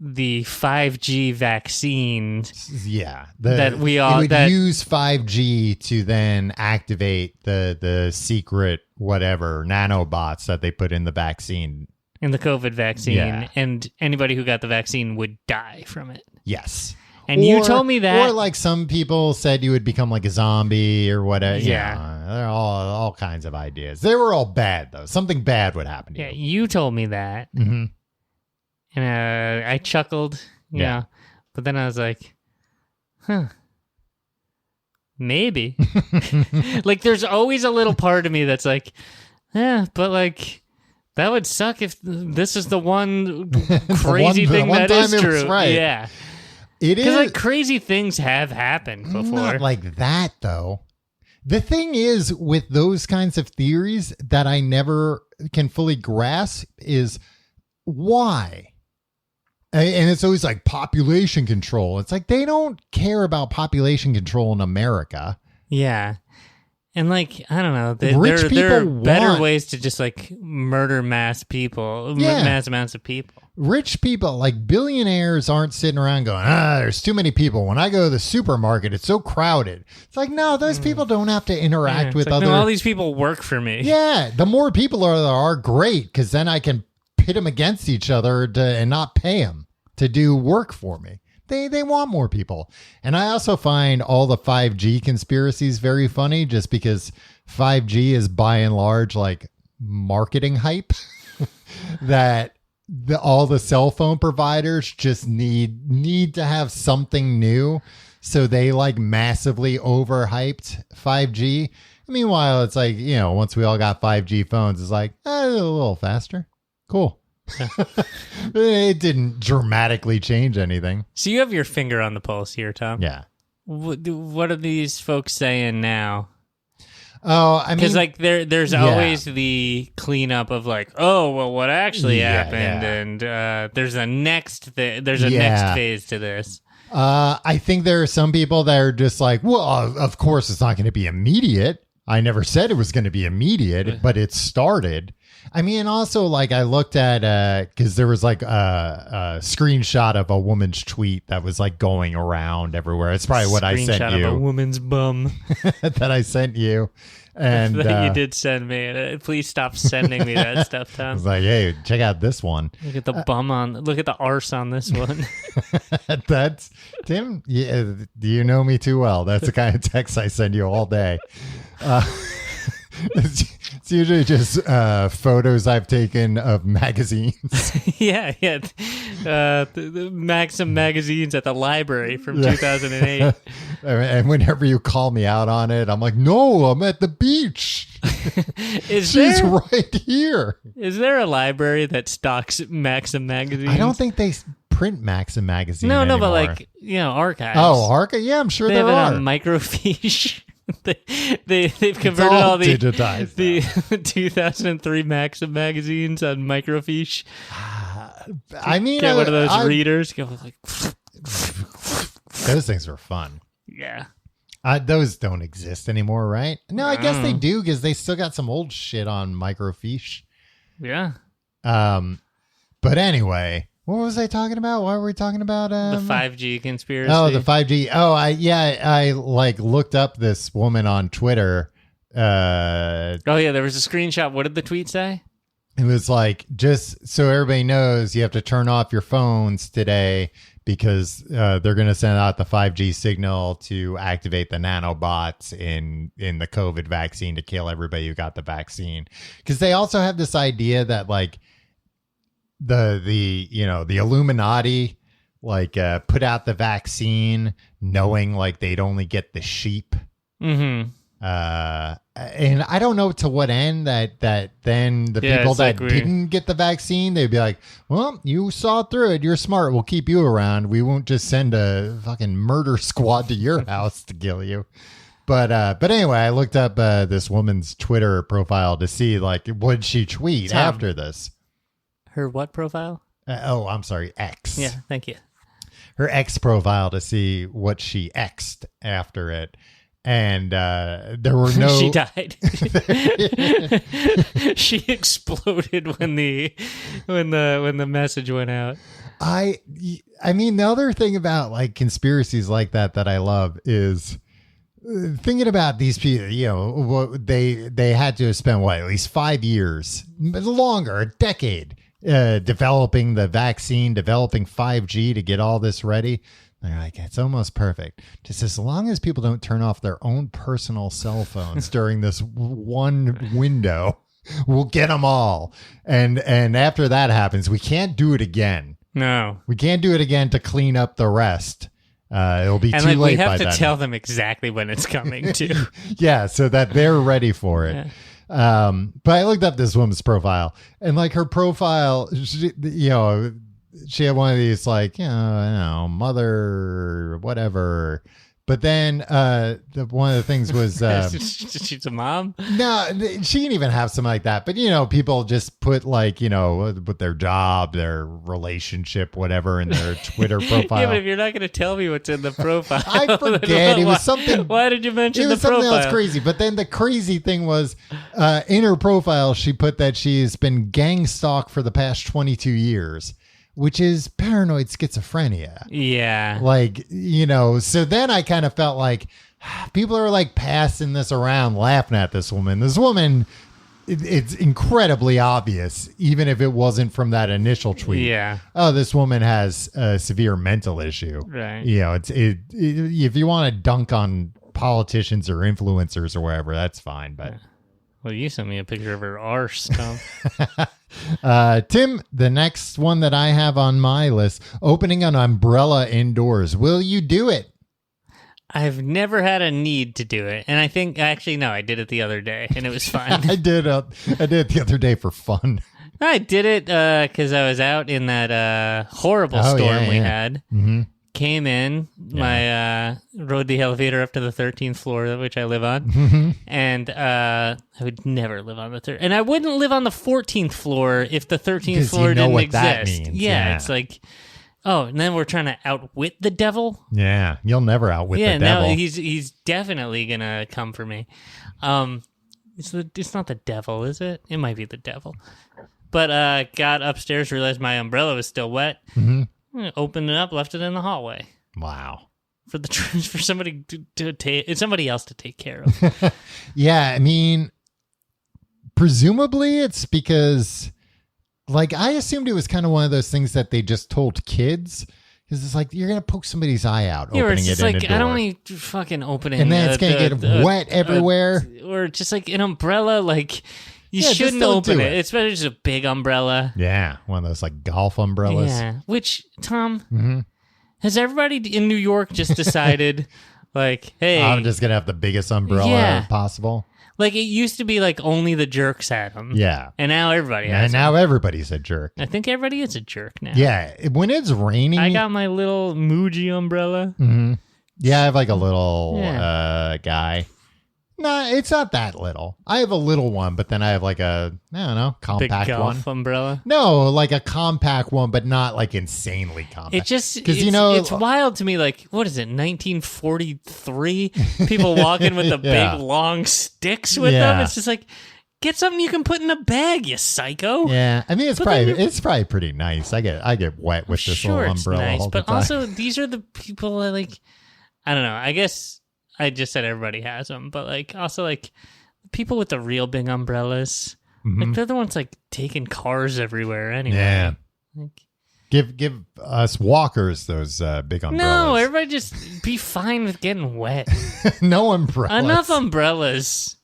the 5G vaccine. Yeah. That we all it would use 5G to then activate the secret whatever nanobots that they put in the vaccine. In the COVID vaccine. And anybody who got the vaccine would die from it. Yes. And you told me that. Or like some people said you would become like a zombie or whatever. Yeah. There are all kinds of ideas. They were all bad though. Something bad would happen to you. Yeah, you told me that. Mm-hmm. And I chuckled, you know, but then I was like, maybe. There's always a little part of me that's like, but that would suck if this is the one crazy thing that is true. Right. Yeah. It is. Because crazy things have happened before. Not like that, though. The thing is, with those kinds of theories that I never can fully grasp is why? And it's always like population control. It's like they don't care about population control in America. Yeah. And I don't know. Rich there are people better ways to just murder mass people, mass amounts of people. Rich people, like billionaires, aren't sitting around going, there's too many people. When I go to the supermarket, it's so crowded. It's like, no, those people don't have to interact with other. No, all these people work for me. Yeah, the more people there are great, because then I can pit them against each other and not pay them to do work for me. They want more people. And I also find all the 5G conspiracies very funny, just because 5G is by and large like marketing hype that all the cell phone providers just need to have something new. So they like massively overhyped 5G. Meanwhile, it's like, once we all got 5G phones, it's like, a little faster. Cool. It didn't dramatically change anything. So you have your finger on the pulse here, Tom. Yeah. What are these folks saying now? Oh, I mean, because like there's always the cleanup of like, oh well, what actually happened, and there's a next next phase to this. I think there are some people that are just like, well, of course it's not going to be immediate. I never said it was going to be immediate, but it started. I mean, also, like, I looked at, because there was, like, a screenshot of a woman's tweet that was, like, going around everywhere. It's probably what I sent you. Screenshot of a woman's bum. That I sent you. And that you did send me. Please stop sending me that stuff, Tom. I was like, hey, check out this one. Look at the look at the arse on this one. That's, Tim, you know me too well. That's the kind of text I send you all day. It's usually just photos I've taken of magazines. yeah. The Maxim magazines at the library from 2008. And whenever you call me out on it, I'm like, no, I'm at the beach. She's right here. Is there a library that stocks Maxim magazines? I don't think they print Maxim magazine No, anymore. But like, archives. Oh, archive? Yeah, I'm sure they there have are. It on microfiche. They've converted all the digitized the 2003 Maxim magazines on microfiche. I mean, get one of those readers. Go like, those things were fun. Yeah. Those don't exist anymore, right? No, I guess they do, because they still got some old shit on microfiche. Yeah. But anyway, what was I talking about? Why were we talking about the 5G conspiracy? Oh, the 5G. Oh, I like looked up this woman on Twitter. There was a screenshot. What did the tweet say? It was like, just so everybody knows, you have to turn off your phones today, because they're going to send out the 5G signal to activate the nanobots in the COVID vaccine to kill everybody who got the vaccine. Because they also have this idea that like the Illuminati like put out the vaccine knowing like they'd only get the sheep. Mm-hmm. And I don't know to what end that then the people that didn't get the vaccine, they'd be like, well, you saw through it. You're smart. We'll keep you around. We won't just send a fucking murder squad to your house to kill you. But anyway, I looked up this woman's Twitter profile to see like, what did she tweet after this? Her what profile? I'm sorry. X. Yeah. Thank you. Her X profile to see what she X'd after it. And there were no. She died. She exploded when the message went out. I mean, the other thing about like conspiracies like that I love is thinking about these people. What they had to have spent at least 5 years, longer, a decade, developing the vaccine, developing 5G to get all this ready. They're like, it's almost perfect. Just as long as people don't turn off their own personal cell phones during this one window, we'll get them all. And after that happens, we can't do it again. No. We can't do it again to clean up the rest. It'll be too late by then. We have to tell them exactly when it's coming, too. Yeah, so that they're ready for it. Yeah. But I looked up this woman's profile. And like her profile, she had one of these like, mother, whatever. But then one of the things was... she's a mom? No, she didn't even have something like that. But, people just put like, with their job, their relationship, whatever, in their Twitter profile. Yeah, but if you're not going to tell me what's in the profile... I forget. It was something... Why did you mention the profile? It was something else crazy. But then the crazy thing was, in her profile, she put that she's been gang stalked for the past 22 years. which is paranoid schizophrenia. Yeah. Like, you know, so then I kind of felt like people are like passing this around, laughing at this woman. This woman, it's incredibly obvious, even if it wasn't from that initial tweet. Yeah. Oh, this woman has a severe mental issue. Right. You know, if you want to dunk on politicians or influencers or whatever, that's fine. But well, you sent me a picture of her arse, Tom. Tim, the next one that I have on my list, opening an umbrella indoors. Will you do it? I've never had a need to do it. And I think, actually, no, I did it the other day and it was fine. I did it the other day for fun. I did it because I was out in that horrible storm we had. Mm-hmm. Came in, rode the elevator up to the 13th floor, which I live on. And I would never live on the 13th. And I wouldn't live on the 14th floor if the 13th floor didn't exist. That means. Yeah, it's like... Oh, and then we're trying to outwit the devil? Yeah, you'll never outwit the devil. Yeah, no, he's definitely going to come for me. It's not the devil, is it? It might be the devil. But got upstairs, realized my umbrella was still wet. Mm-hmm. Opened it up, left it in the hallway. Wow. For somebody to take, somebody else to take care of. Yeah, I mean, presumably it's because... Like, I assumed it was kind of one of those things that they just told kids. Because it's like, you're going to poke somebody's eye out opening it in a door. I don't need to fucking open it. And then it's going to get wet everywhere. Or just like an umbrella, like, you shouldn't open it. It's better just a big umbrella. Yeah, one of those, like, golf umbrellas. Yeah, which, Tom, has everybody in New York just decided, like, hey. I'm just going to have the biggest umbrella possible. Like, it used to be like only the jerks had them. Yeah. And now everybody has them. And now everybody's a jerk. I think everybody is a jerk now. Yeah. When it's raining. I got my little Muji umbrella. Mm-hmm. Yeah, I have like a little guy. No, it's not that little. I have a little one, but then I have like a, I don't know, compact big golf one. Umbrella? No, like a compact one, but not like insanely compact. It just, because you know, it's wild to me. Like, what is it, 1943? People walking with the big long sticks with them. It's just like, get something you can put in a bag, you psycho. Yeah, I mean, it's probably pretty nice. I get wet with this little umbrella. Nice, all the time. Also, these are the people that like, I don't know. I guess. I just said everybody has them, but like also like people with the real big umbrellas, like they're the ones like taking cars everywhere anyway. Yeah, like, give us walkers those big umbrellas. No, everybody just be fine with getting wet. No umbrellas. Enough umbrellas.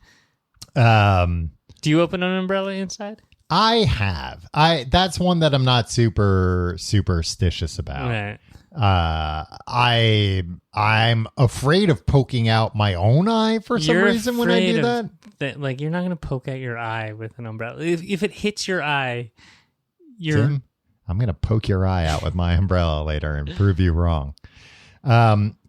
Do you open an umbrella inside? I have. That's one that I'm not super superstitious about. Right. I'm afraid of poking out my own eye for some reason when I do that. Like, you're not going to poke out your eye with an umbrella. If it hits your eye, Tim, I'm going to poke your eye out with my umbrella later and prove you wrong.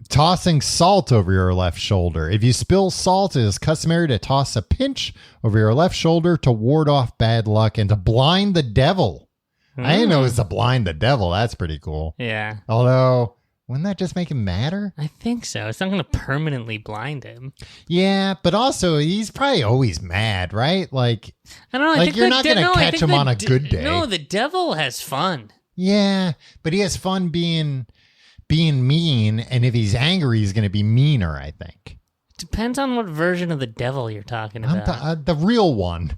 Tossing salt over your left shoulder. If you spill salt, it is customary to toss a pinch over your left shoulder to ward off bad luck and to blind the devil. I didn't know it was to blind the devil. That's pretty cool. Yeah. Although, wouldn't that just make him madder? I think so. It's not going to permanently blind him. Yeah, but also, he's probably always mad, right? Like, I don't know. Like, you're not going to catch him on a good day. No, the devil has fun. Yeah, but he has fun being mean, and if he's angry, he's going to be meaner, I think. Depends on what version of the devil you're talking about. The real one.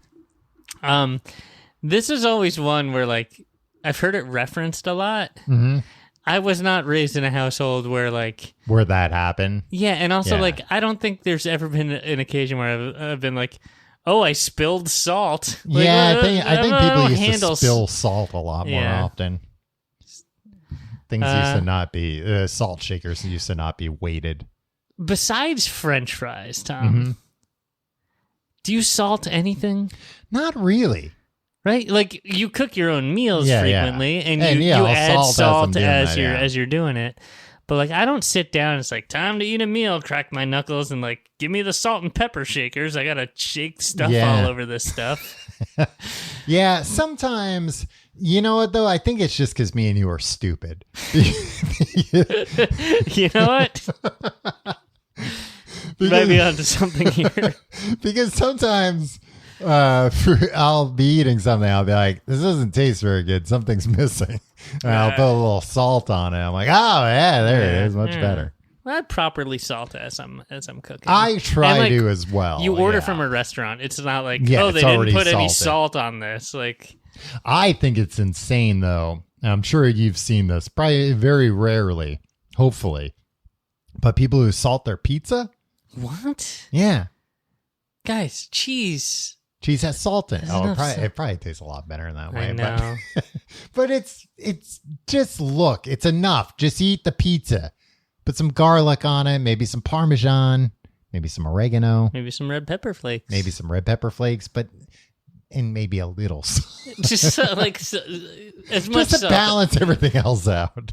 This is always one where, like, I've heard it referenced a lot. Mm-hmm. I was not raised in a household where that happened. Yeah, and also, like, I don't think there's ever been an occasion where I've been like, oh, I spilled salt. Like, yeah, I think people used to spill salt a lot more often. Things used to not be, salt shakers used to not be weighted. Besides French fries, Tom, do you salt anything? Not really. Right? Like, you cook your own meals frequently, and you add salt as you're doing it. But, like, I don't sit down and it's like, time to eat a meal, crack my knuckles, and, like, give me the salt and pepper shakers. I gotta shake stuff all over this stuff. Yeah, sometimes, you know what, though? I think it's just because me and you are stupid. You know what? You might be onto something here. Because sometimes I'll be eating something. I'll be like, this doesn't taste very good. Something's missing. And I'll put a little salt on it. I'm like, oh yeah, there it is. Much better. I properly salt it as I'm cooking. I try to as well. You order from a restaurant. It's not like, they didn't put any salt on this. Like, I think it's insane though. I'm sure you've seen this, probably very rarely, hopefully. But people who salt their pizza? What? Yeah. Guys, cheese. Cheese has salt in it. It probably tastes a lot better in that way. I know. But it's just look, it's enough. Just eat the pizza. Put some garlic on it, maybe some Parmesan, maybe some oregano. Maybe some red pepper flakes. And maybe a little salt. Just as much just to salt. balance everything else out.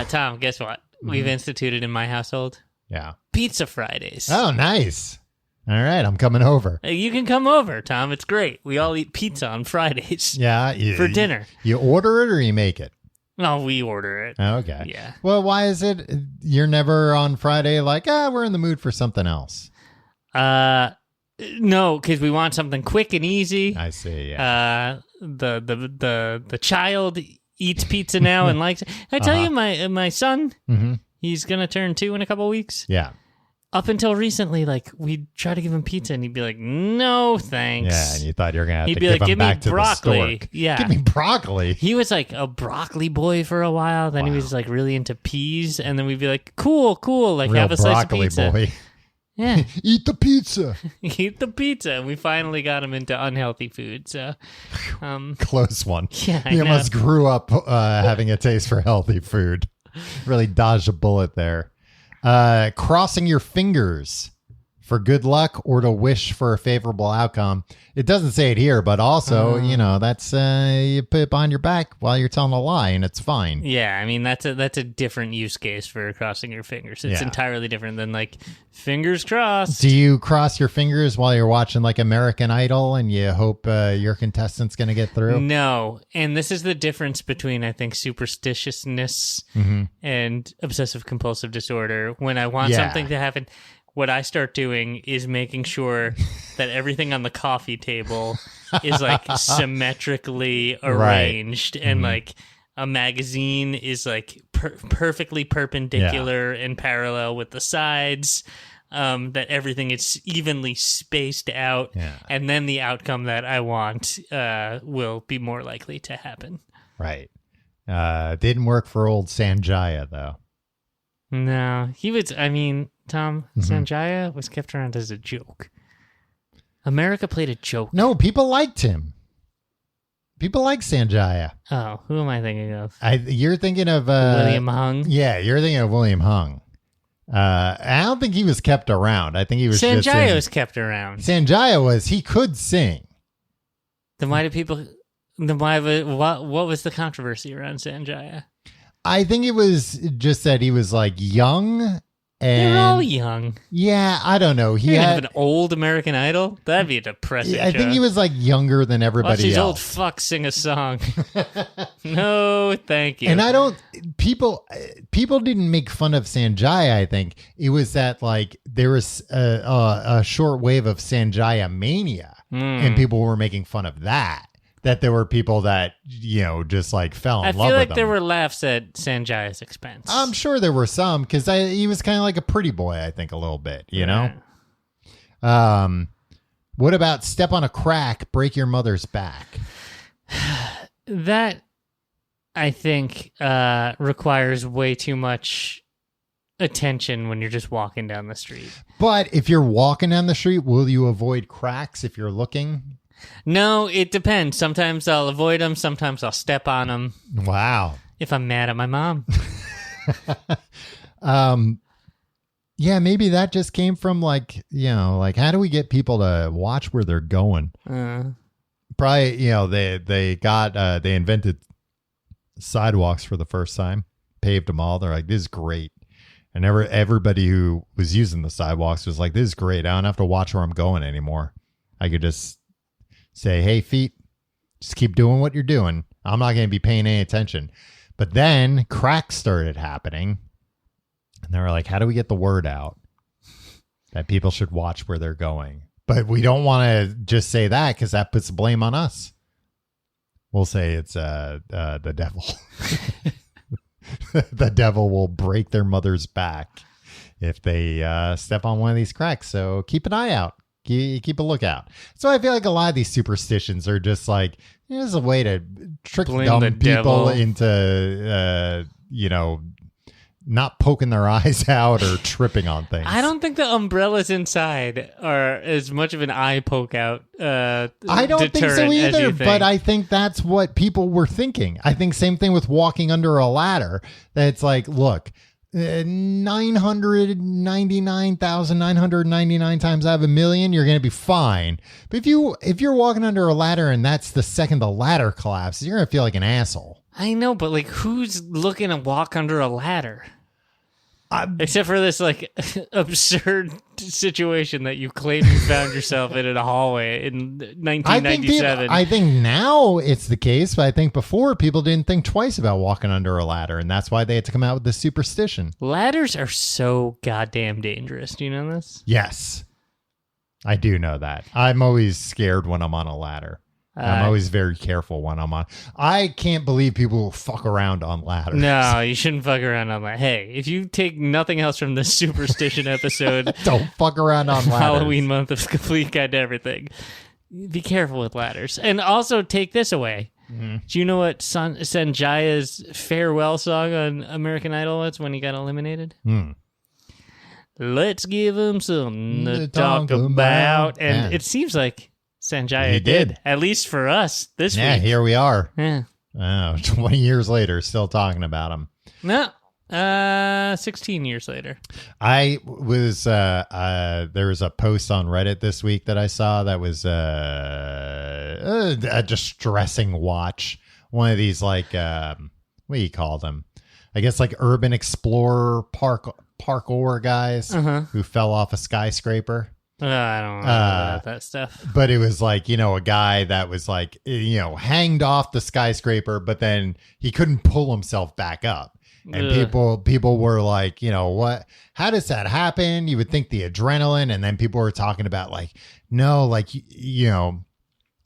Tom, guess what? We've instituted in my household? Yeah. Pizza Fridays. Oh, nice. All right, I'm coming over. You can come over, Tom. It's great. We all eat pizza on Fridays. Yeah. For dinner. You order it or you make it? No, we order it. Okay. Yeah. Well, why is it you're never on Friday like, we're in the mood for something else? No, because we want something quick and easy. I see, yeah. The child eats pizza now and likes it. I tell you, my son, he's going to turn 2 in a couple weeks. Yeah. Up until recently, like, we'd try to give him pizza, and he'd be like, no, thanks. Yeah, and you thought you were going to have he'd to be give like, him back to broccoli. the stork. Yeah. Give me broccoli. He was like a broccoli boy for a while. Then he was like really into peas. And then we'd be like, cool. Like, Real have a slice of pizza. Boy. Yeah. Eat the pizza. Eat the pizza. And we finally got him into unhealthy food. So, close one. Yeah, You almost grew up having a taste for healthy food. Really dodged a bullet there. Crossing your fingers for good luck or to wish for a favorable outcome. It doesn't say it here, but also, that's you put it behind your back while you're telling a lie, and it's fine. Yeah, I mean, that's a different use case for crossing your fingers. It's entirely different than, like, fingers crossed. Do you cross your fingers while you're watching, like, American Idol and you hope your contestant's going to get through? No, and this is the difference between, I think, superstitiousness and obsessive-compulsive disorder. When I want something to happen, what I start doing is making sure that everything on the coffee table is, like, symmetrically arranged and like a magazine is like perfectly perpendicular and parallel with the sides, that everything is evenly spaced out, and then the outcome that I want will be more likely to happen. Right. Didn't work for old Sanjaya, though. No, Tom, Sanjaya was kept around as a joke. America played a joke. No, people liked him. People like Sanjaya. Oh, who am I thinking of? You're thinking of... William Hung? Yeah, you're thinking of William Hung. I don't think he was kept around. I think he was Sanjaya was kept around. Sanjaya was... He could sing. Then why did people... What was the controversy around Sanjaya? I think it was just that he was, like, young... They're all young. Yeah, I don't know. He had an old American Idol. That'd be a depressing. I think he was like younger than everybody Watch these else. old fucks sing a song. No, thank you. And I don't. People didn't make fun of Sanjaya. I think it was that like there was a short wave of Sanjaya mania, and people were making fun of that. That there were people that, just like fell in love with him. I feel like there were laughs at Sanjaya's expense. I'm sure there were some because he was kind of like a pretty boy, I think, a little bit, know? What about step on a crack, break your mother's back? That, I think, requires way too much attention when you're just walking down the street. But if you're walking down the street, will you avoid cracks if you're looking? No, it depends. Sometimes I'll avoid them. Sometimes I'll step on them. Wow. If I'm mad at my mom. Yeah, maybe that just came from like how do we get people to watch where they're going? Probably, they invented sidewalks for the first time, paved them all. They're like, this is great. And everybody who was using the sidewalks was like, this is great. I don't have to watch where I'm going anymore. I could just say, hey, feet, just keep doing what you're doing. I'm not going to be paying any attention. But then cracks started happening. And they were like, how do we get the word out that people should watch where they're going? But we don't want to just say that because that puts the blame on us. We'll say it's the devil. The devil will break their mother's back if they step on one of these cracks. So keep an eye out. Keep a lookout. So I feel like a lot of these superstitions are just like, here's a way to trick dumb people into, not poking their eyes out or tripping on things. I don't think the umbrellas inside are as much of an eye poke out. I don't think so either, but I think that's what people were thinking. I think same thing with walking under a ladder. That's like, look, 999,999 times out of a million, you're going to be fine. But if you're walking under a ladder and that's the second the ladder collapses, you're going to feel like an asshole. I know, but like, who's looking to walk under a ladder? Except for this like absurd situation that you claim you found yourself in a hallway in 1997. I think now it's the case, but I think before people didn't think twice about walking under a ladder, and that's why they had to come out with the superstition. Ladders are so goddamn dangerous. Do you know this? Yes, I do know that. I'm always scared when I'm on a ladder. I'm always very careful when I'm on. I can't believe people fuck around on ladders. No, you shouldn't fuck around on that. Hey, if you take nothing else from this superstition episode, don't fuck around on ladders. Halloween month of complete guide to everything. Be careful with ladders. And also take this away. Mm-hmm. Do you know what Sanjaya's farewell song on American Idol was when he got eliminated? Let's give him something to talk about. And it seems like Sanjaya did, at least for us this week. Yeah, here we are. Yeah. 20 years later, still talking about him. No, 16 years later. I was, there was a post on Reddit this week that I saw that was a distressing watch. One of these, like, what do you call them? I guess like urban explorer parkour guys who fell off a skyscraper. I don't know about that stuff. But it was like, a guy that was like, hanged off the skyscraper, but then he couldn't pull himself back up. And people were like, what? How does that happen? You would think the adrenaline. And then people were talking about like, no, like,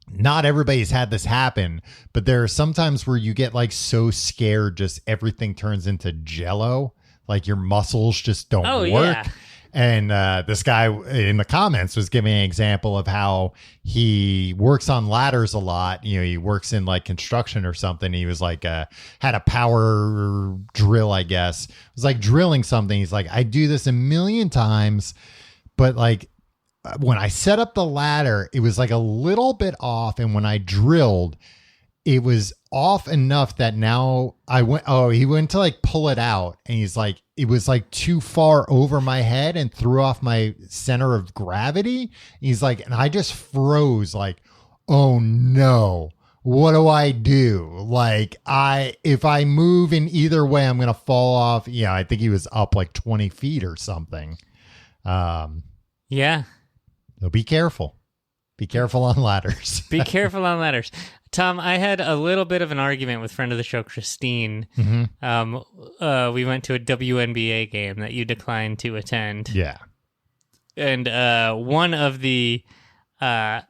not everybody's had this happen, but there are sometimes where you get like so scared, just everything turns into jello. Like your muscles just don't work. Yeah. And this guy in the comments was giving an example of how he works on ladders a lot. He works in like construction or something. He was like, had a power drill, I guess. It was like drilling something. He's like, I do this a million times, but like when I set up the ladder, it was like a little bit off. And when I drilled, it was off enough that now he went to like pull it out. And he's like, it was like too far over my head and threw off my center of gravity. He's like, and I just froze like, oh no, what do I do? Like if I move in either way, I'm going to fall off. Yeah. I think he was up like 20 feet or something. Yeah. So be careful. Be careful on ladders. Be careful on ladders. Tom, I had a little bit of an argument with friend of the show, Christine. Mm-hmm. We went to a WNBA game that you declined to attend. Yeah. And one of the, timeout,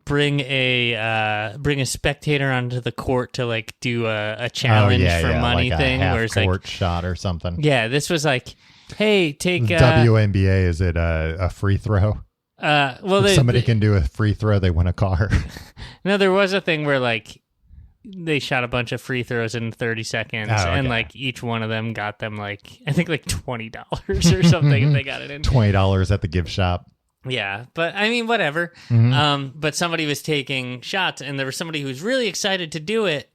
bring a spectator onto the court to like do a challenge for money like thing. Where it's like shot or something. Yeah, this was like, hey, take WNBA. Is it a free throw? If somebody can do a free throw, they win a car. No, there was a thing where like they shot a bunch of free throws in 30 seconds, and like each one of them got them like I think like $20 or something if they got it in. $20 at the gift shop. Yeah, but I mean whatever. Mm-hmm. But somebody was taking shots, and there was somebody who was really excited to do it.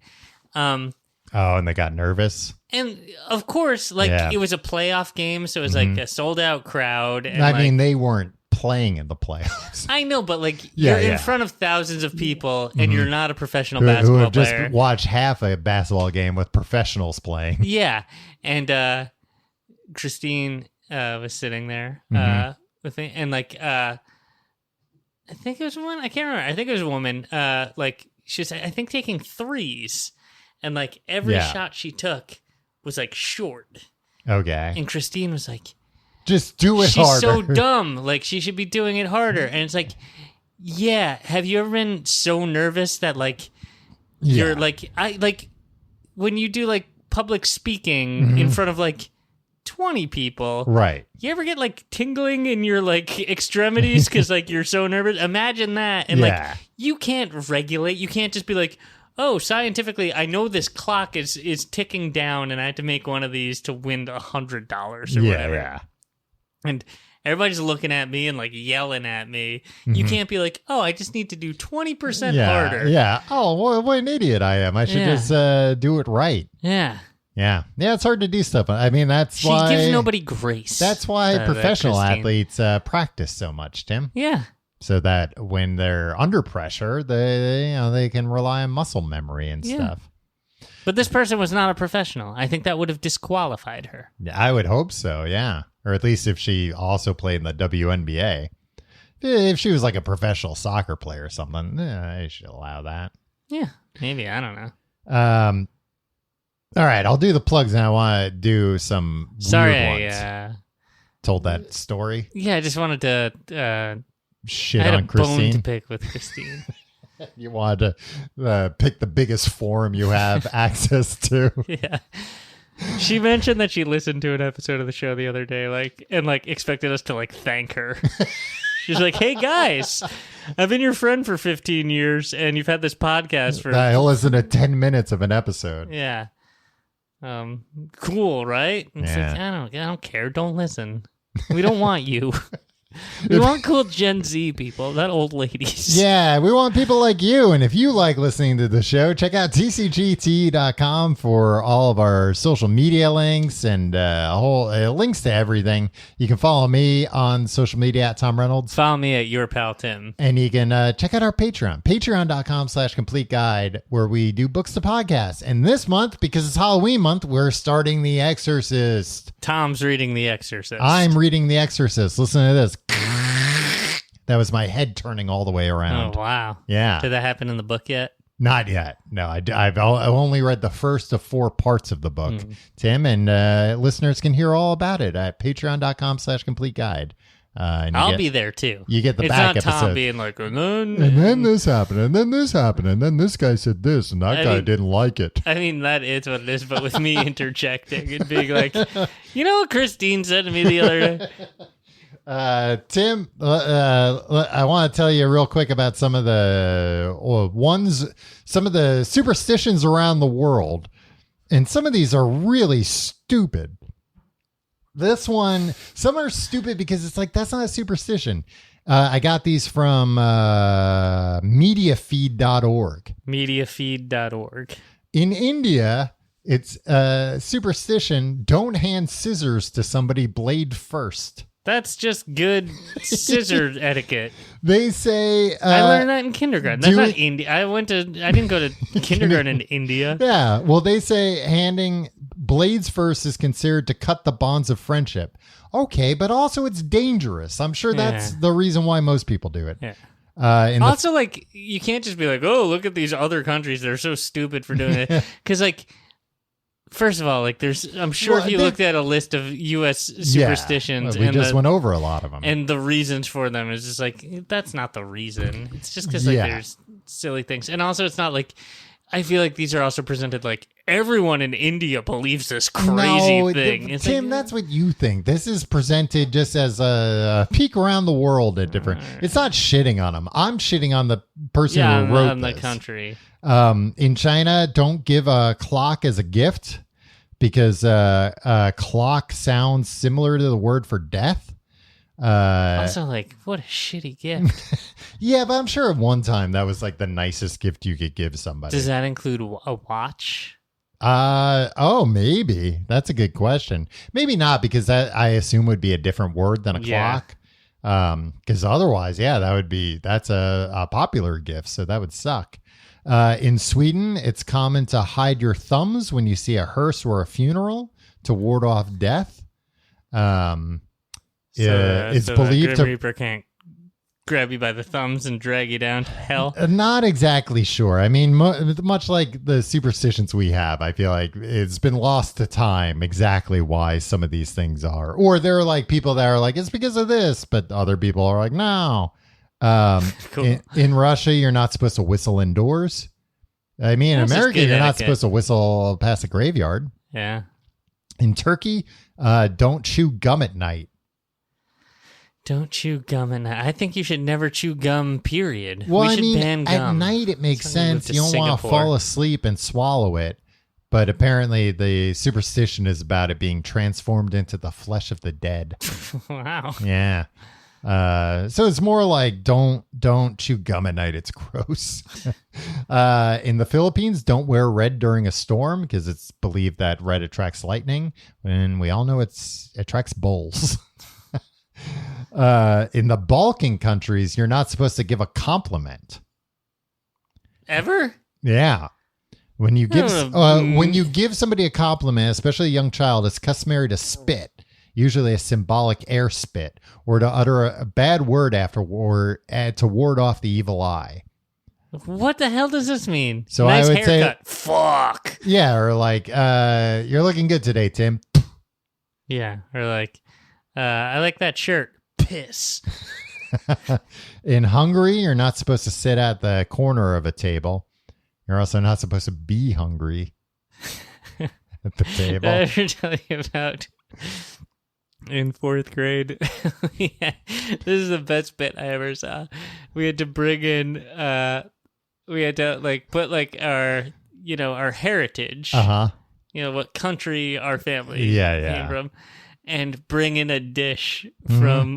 And they got nervous. And of course, it was a playoff game, so it was like a sold out crowd. And I mean, they weren't playing in the playoffs. I know, but like you're in front of thousands of people, and you're not a professional basketball player. Just watch half a basketball game with professionals playing. Yeah, and Christine was sitting there with me, and like I think it was one. I can't remember. I think it was a woman. Like she was, I think, taking threes, and like every shot she took was like short. Okay, and Christine was like, Just do it She's harder. so dumb. Like, she should be doing it harder. And it's like, yeah. Have you ever been so nervous that, like, you're like, when you do, like, public speaking in front of, like, 20 people. Right. You ever get, like, tingling in your, like, extremities because, like, you're so nervous? Imagine that. And, like, you can't regulate. You can't just be like, oh, scientifically, I know this clock is ticking down and I have to make one of these to win $100 or whatever. Yeah. And everybody's looking at me and, like, yelling at me. You can't be like, oh, I just need to do 20% harder. Yeah. Oh, what an idiot I am. I should just do it right. Yeah. Yeah. Yeah, it's hard to do stuff. I mean, that's why... She gives nobody grace. That's why professional athletes practice so much, Tim. Yeah. So that when they're under pressure, they can rely on muscle memory and stuff. But this person was not a professional. I think that would have disqualified her. I would hope so, yeah. Or at least if she also played in the WNBA. If she was like a professional soccer player or something, I should allow that. Yeah, maybe. I don't know. All right, I'll do the plugs, and I want to do some weird ones. Told that story. Yeah, I just wanted to shit I had on a Christine. bone to pick with Christine. You wanted to pick the biggest forum you have access to. Yeah. She mentioned that she listened to an episode of the show the other day, and expected us to thank her. She's like, "Hey guys, I've been your friend for 15 years, and you've had this podcast for." I listen to 10 minutes of an episode. Yeah. Cool, right? It's Yeah. like, I don't care. Don't listen. We don't want you. We want cool Gen Z people, not old ladies. Yeah, we want people like you. And if you like listening to the show, check out tcgt.com for all of our social media links and whole links to everything. You can follow me on social media at Tom Reynolds. Follow me at Your Pal Tim. And you can check out our Patreon, patreon.com/complete guide, where we do books to podcasts. And this month, because it's Halloween month, we're starting The Exorcist. Tom's reading The Exorcist. I'm reading The Exorcist. Listen to this. That was my head turning all the way around. Oh, wow. Yeah. Did that happen in the book yet? Not yet. No, I've only read the first of 4 parts of the book, Tim, and listeners can hear all about it at patreon.com/complete guide. I'll be there too. You get the it's back not episode. Tom being like, and then this happened, and then this happened, and then this guy said this, and that guy didn't like it. I mean, that is what it is, but with me interjecting and being like, you know what Christine said to me the other day? Tim, I want to tell you real quick about some of the superstitions around the world. And some of these are really stupid. This one, some are stupid because it's like, that's not a superstition. I got these from mediafeed.org. Mediafeed.org. In India, it's superstition, don't hand scissors to somebody blade first. That's just good scissor etiquette. They say I learned that in kindergarten. That's not India. I didn't go to kindergarten in India. Yeah. Well, they say handing blades first is considered to cut the bonds of friendship. Okay, but also it's dangerous. I'm sure that's the reason why most people do it. Yeah. Also, you can't just be like, oh, look at these other countries. They're so stupid for doing it. Because, first of all, I'm sure if you looked at a list of U.S. superstitions, we just went over a lot of them, and the reasons for them is just that's not the reason. It's just because there's silly things, and also it's not I feel like these are also presented everyone in India believes this crazy thing. It's Tim, that's what you think. This is presented just as a peek around the world at different. It's not shitting on them. I'm shitting on the person who wrote this. The country. In China, don't give a clock as a gift because clock sounds similar to the word for death. Also, what a shitty gift. Yeah, but I'm sure at one time that was the nicest gift you could give somebody. Does that include a watch? Oh, maybe. That's a good question. Maybe not, because that I assume would be a different word than a clock. Because otherwise, that's a popular gift, so that would suck. In Sweden, it's common to hide your thumbs when you see a hearse or a funeral to ward off death. It's believed Grim Reaper can't grab you by the thumbs and drag you down to hell? Not exactly sure. I mean, much like the superstitions we have, I feel like it's been lost to time exactly why some of these things are. Or there are like people that are like, it's because of this, but other people are like, no. Cool. In Russia, you're not supposed to whistle indoors. I mean, in America, you're not supposed to whistle past a graveyard. Yeah. In Turkey, don't chew gum at night. Don't chew gum at night. I think you should never chew gum, period. Well, we should ban gum. At night it makes sense. You don't want to fall asleep and swallow it. But apparently the superstition is about it being transformed into the flesh of the dead. Wow. Yeah. So it's more like don't chew gum at night. It's gross. In the Philippines, don't wear red during a storm because it's believed that red attracts lightning. And we all know it attracts bulls. In the Balkan countries, you're not supposed to give a compliment. Ever? Yeah. When you give somebody a compliment, especially a young child, it's customary to spit. Usually a symbolic air spit, or to utter a bad word afterward to ward off the evil eye. What the hell does this mean? So nice I would haircut. say, fuck. Yeah, or like, you're looking good today, Tim. Yeah, or like, I like that shirt. Piss. In Hungary, you're not supposed to sit at the corner of a table. You're also not supposed to be hungry at the table. I ever tell you about in 4th grade? Yeah, this is the best bit I ever saw. We had to bring in, we had to like put like our heritage. What country our family came from. And bring in a dish from,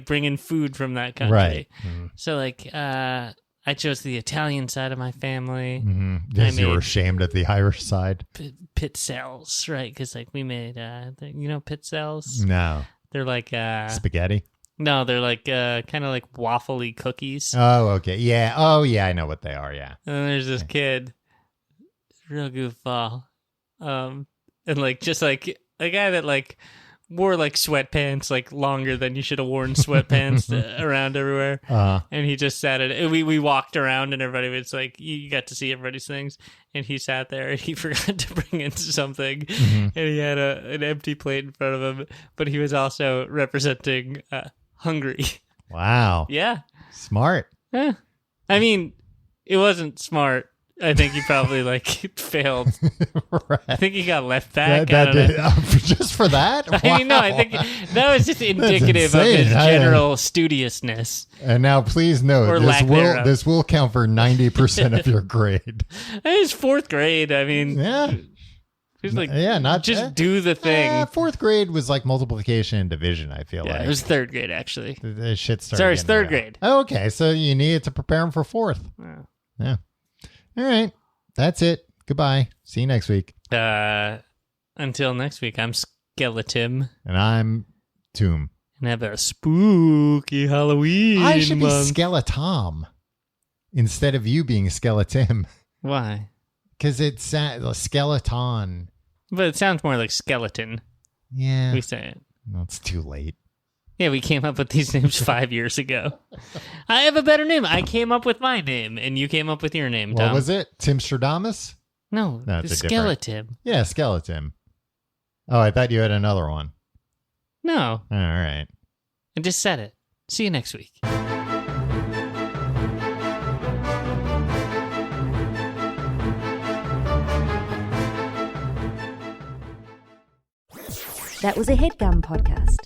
bring in food from that country. Right. Mm-hmm. So, like, I chose the Italian side of my family. Mm-hmm. Because you were ashamed of the Irish side. Pizzelles, right? Because, like, we made, pizzelles? No. They're like... spaghetti? No, they're like kind of like waffly cookies. Oh, okay. Yeah. Oh, yeah, I know what they are, yeah. And then there's this kid, real goofball. And, like, just, like, a guy that, like... wore like sweatpants, like longer than you should have worn sweatpants around everywhere. And he just sat at we walked around and everybody was like, you got to see everybody's things. And he sat there and he forgot to bring in something. And he had an empty plate in front of him, but he was also representing Hungary. Wow. Yeah. Smart. Yeah. I mean, it wasn't smart. I think he probably failed. Right. I think he got left back. Just for that? Wow. I mean, no, I think that was just indicative of his general studiousness. And now, please note, this will count for 90% of your grade. It's 4th grade. I mean, yeah. He's like, do the thing. 4th grade was like multiplication and division, I feel like. It was 3rd grade, actually. The shit started. Sorry, it's 3rd grade. Oh, okay, so you needed to prepare him for 4th. Yeah. All right. That's it. Goodbye. See you next week. Until next week, I'm Skeletim. And I'm Tomb. And have a spooky Halloween. I should be Skeletom instead of you being Skeletim. Why? Because it's a skeleton. But it sounds more like skeleton. Yeah. We say it. No, it's too late. Yeah, we came up with these names 5 years ago. I have a better name. I came up with my name, and you came up with your name, Tom. What was it? Tim Stradamus? No, the Skeleton. Yeah, Skeleton. Oh, I thought you had another one. No. All right. I just said it. See you next week. That was a HeadGum podcast.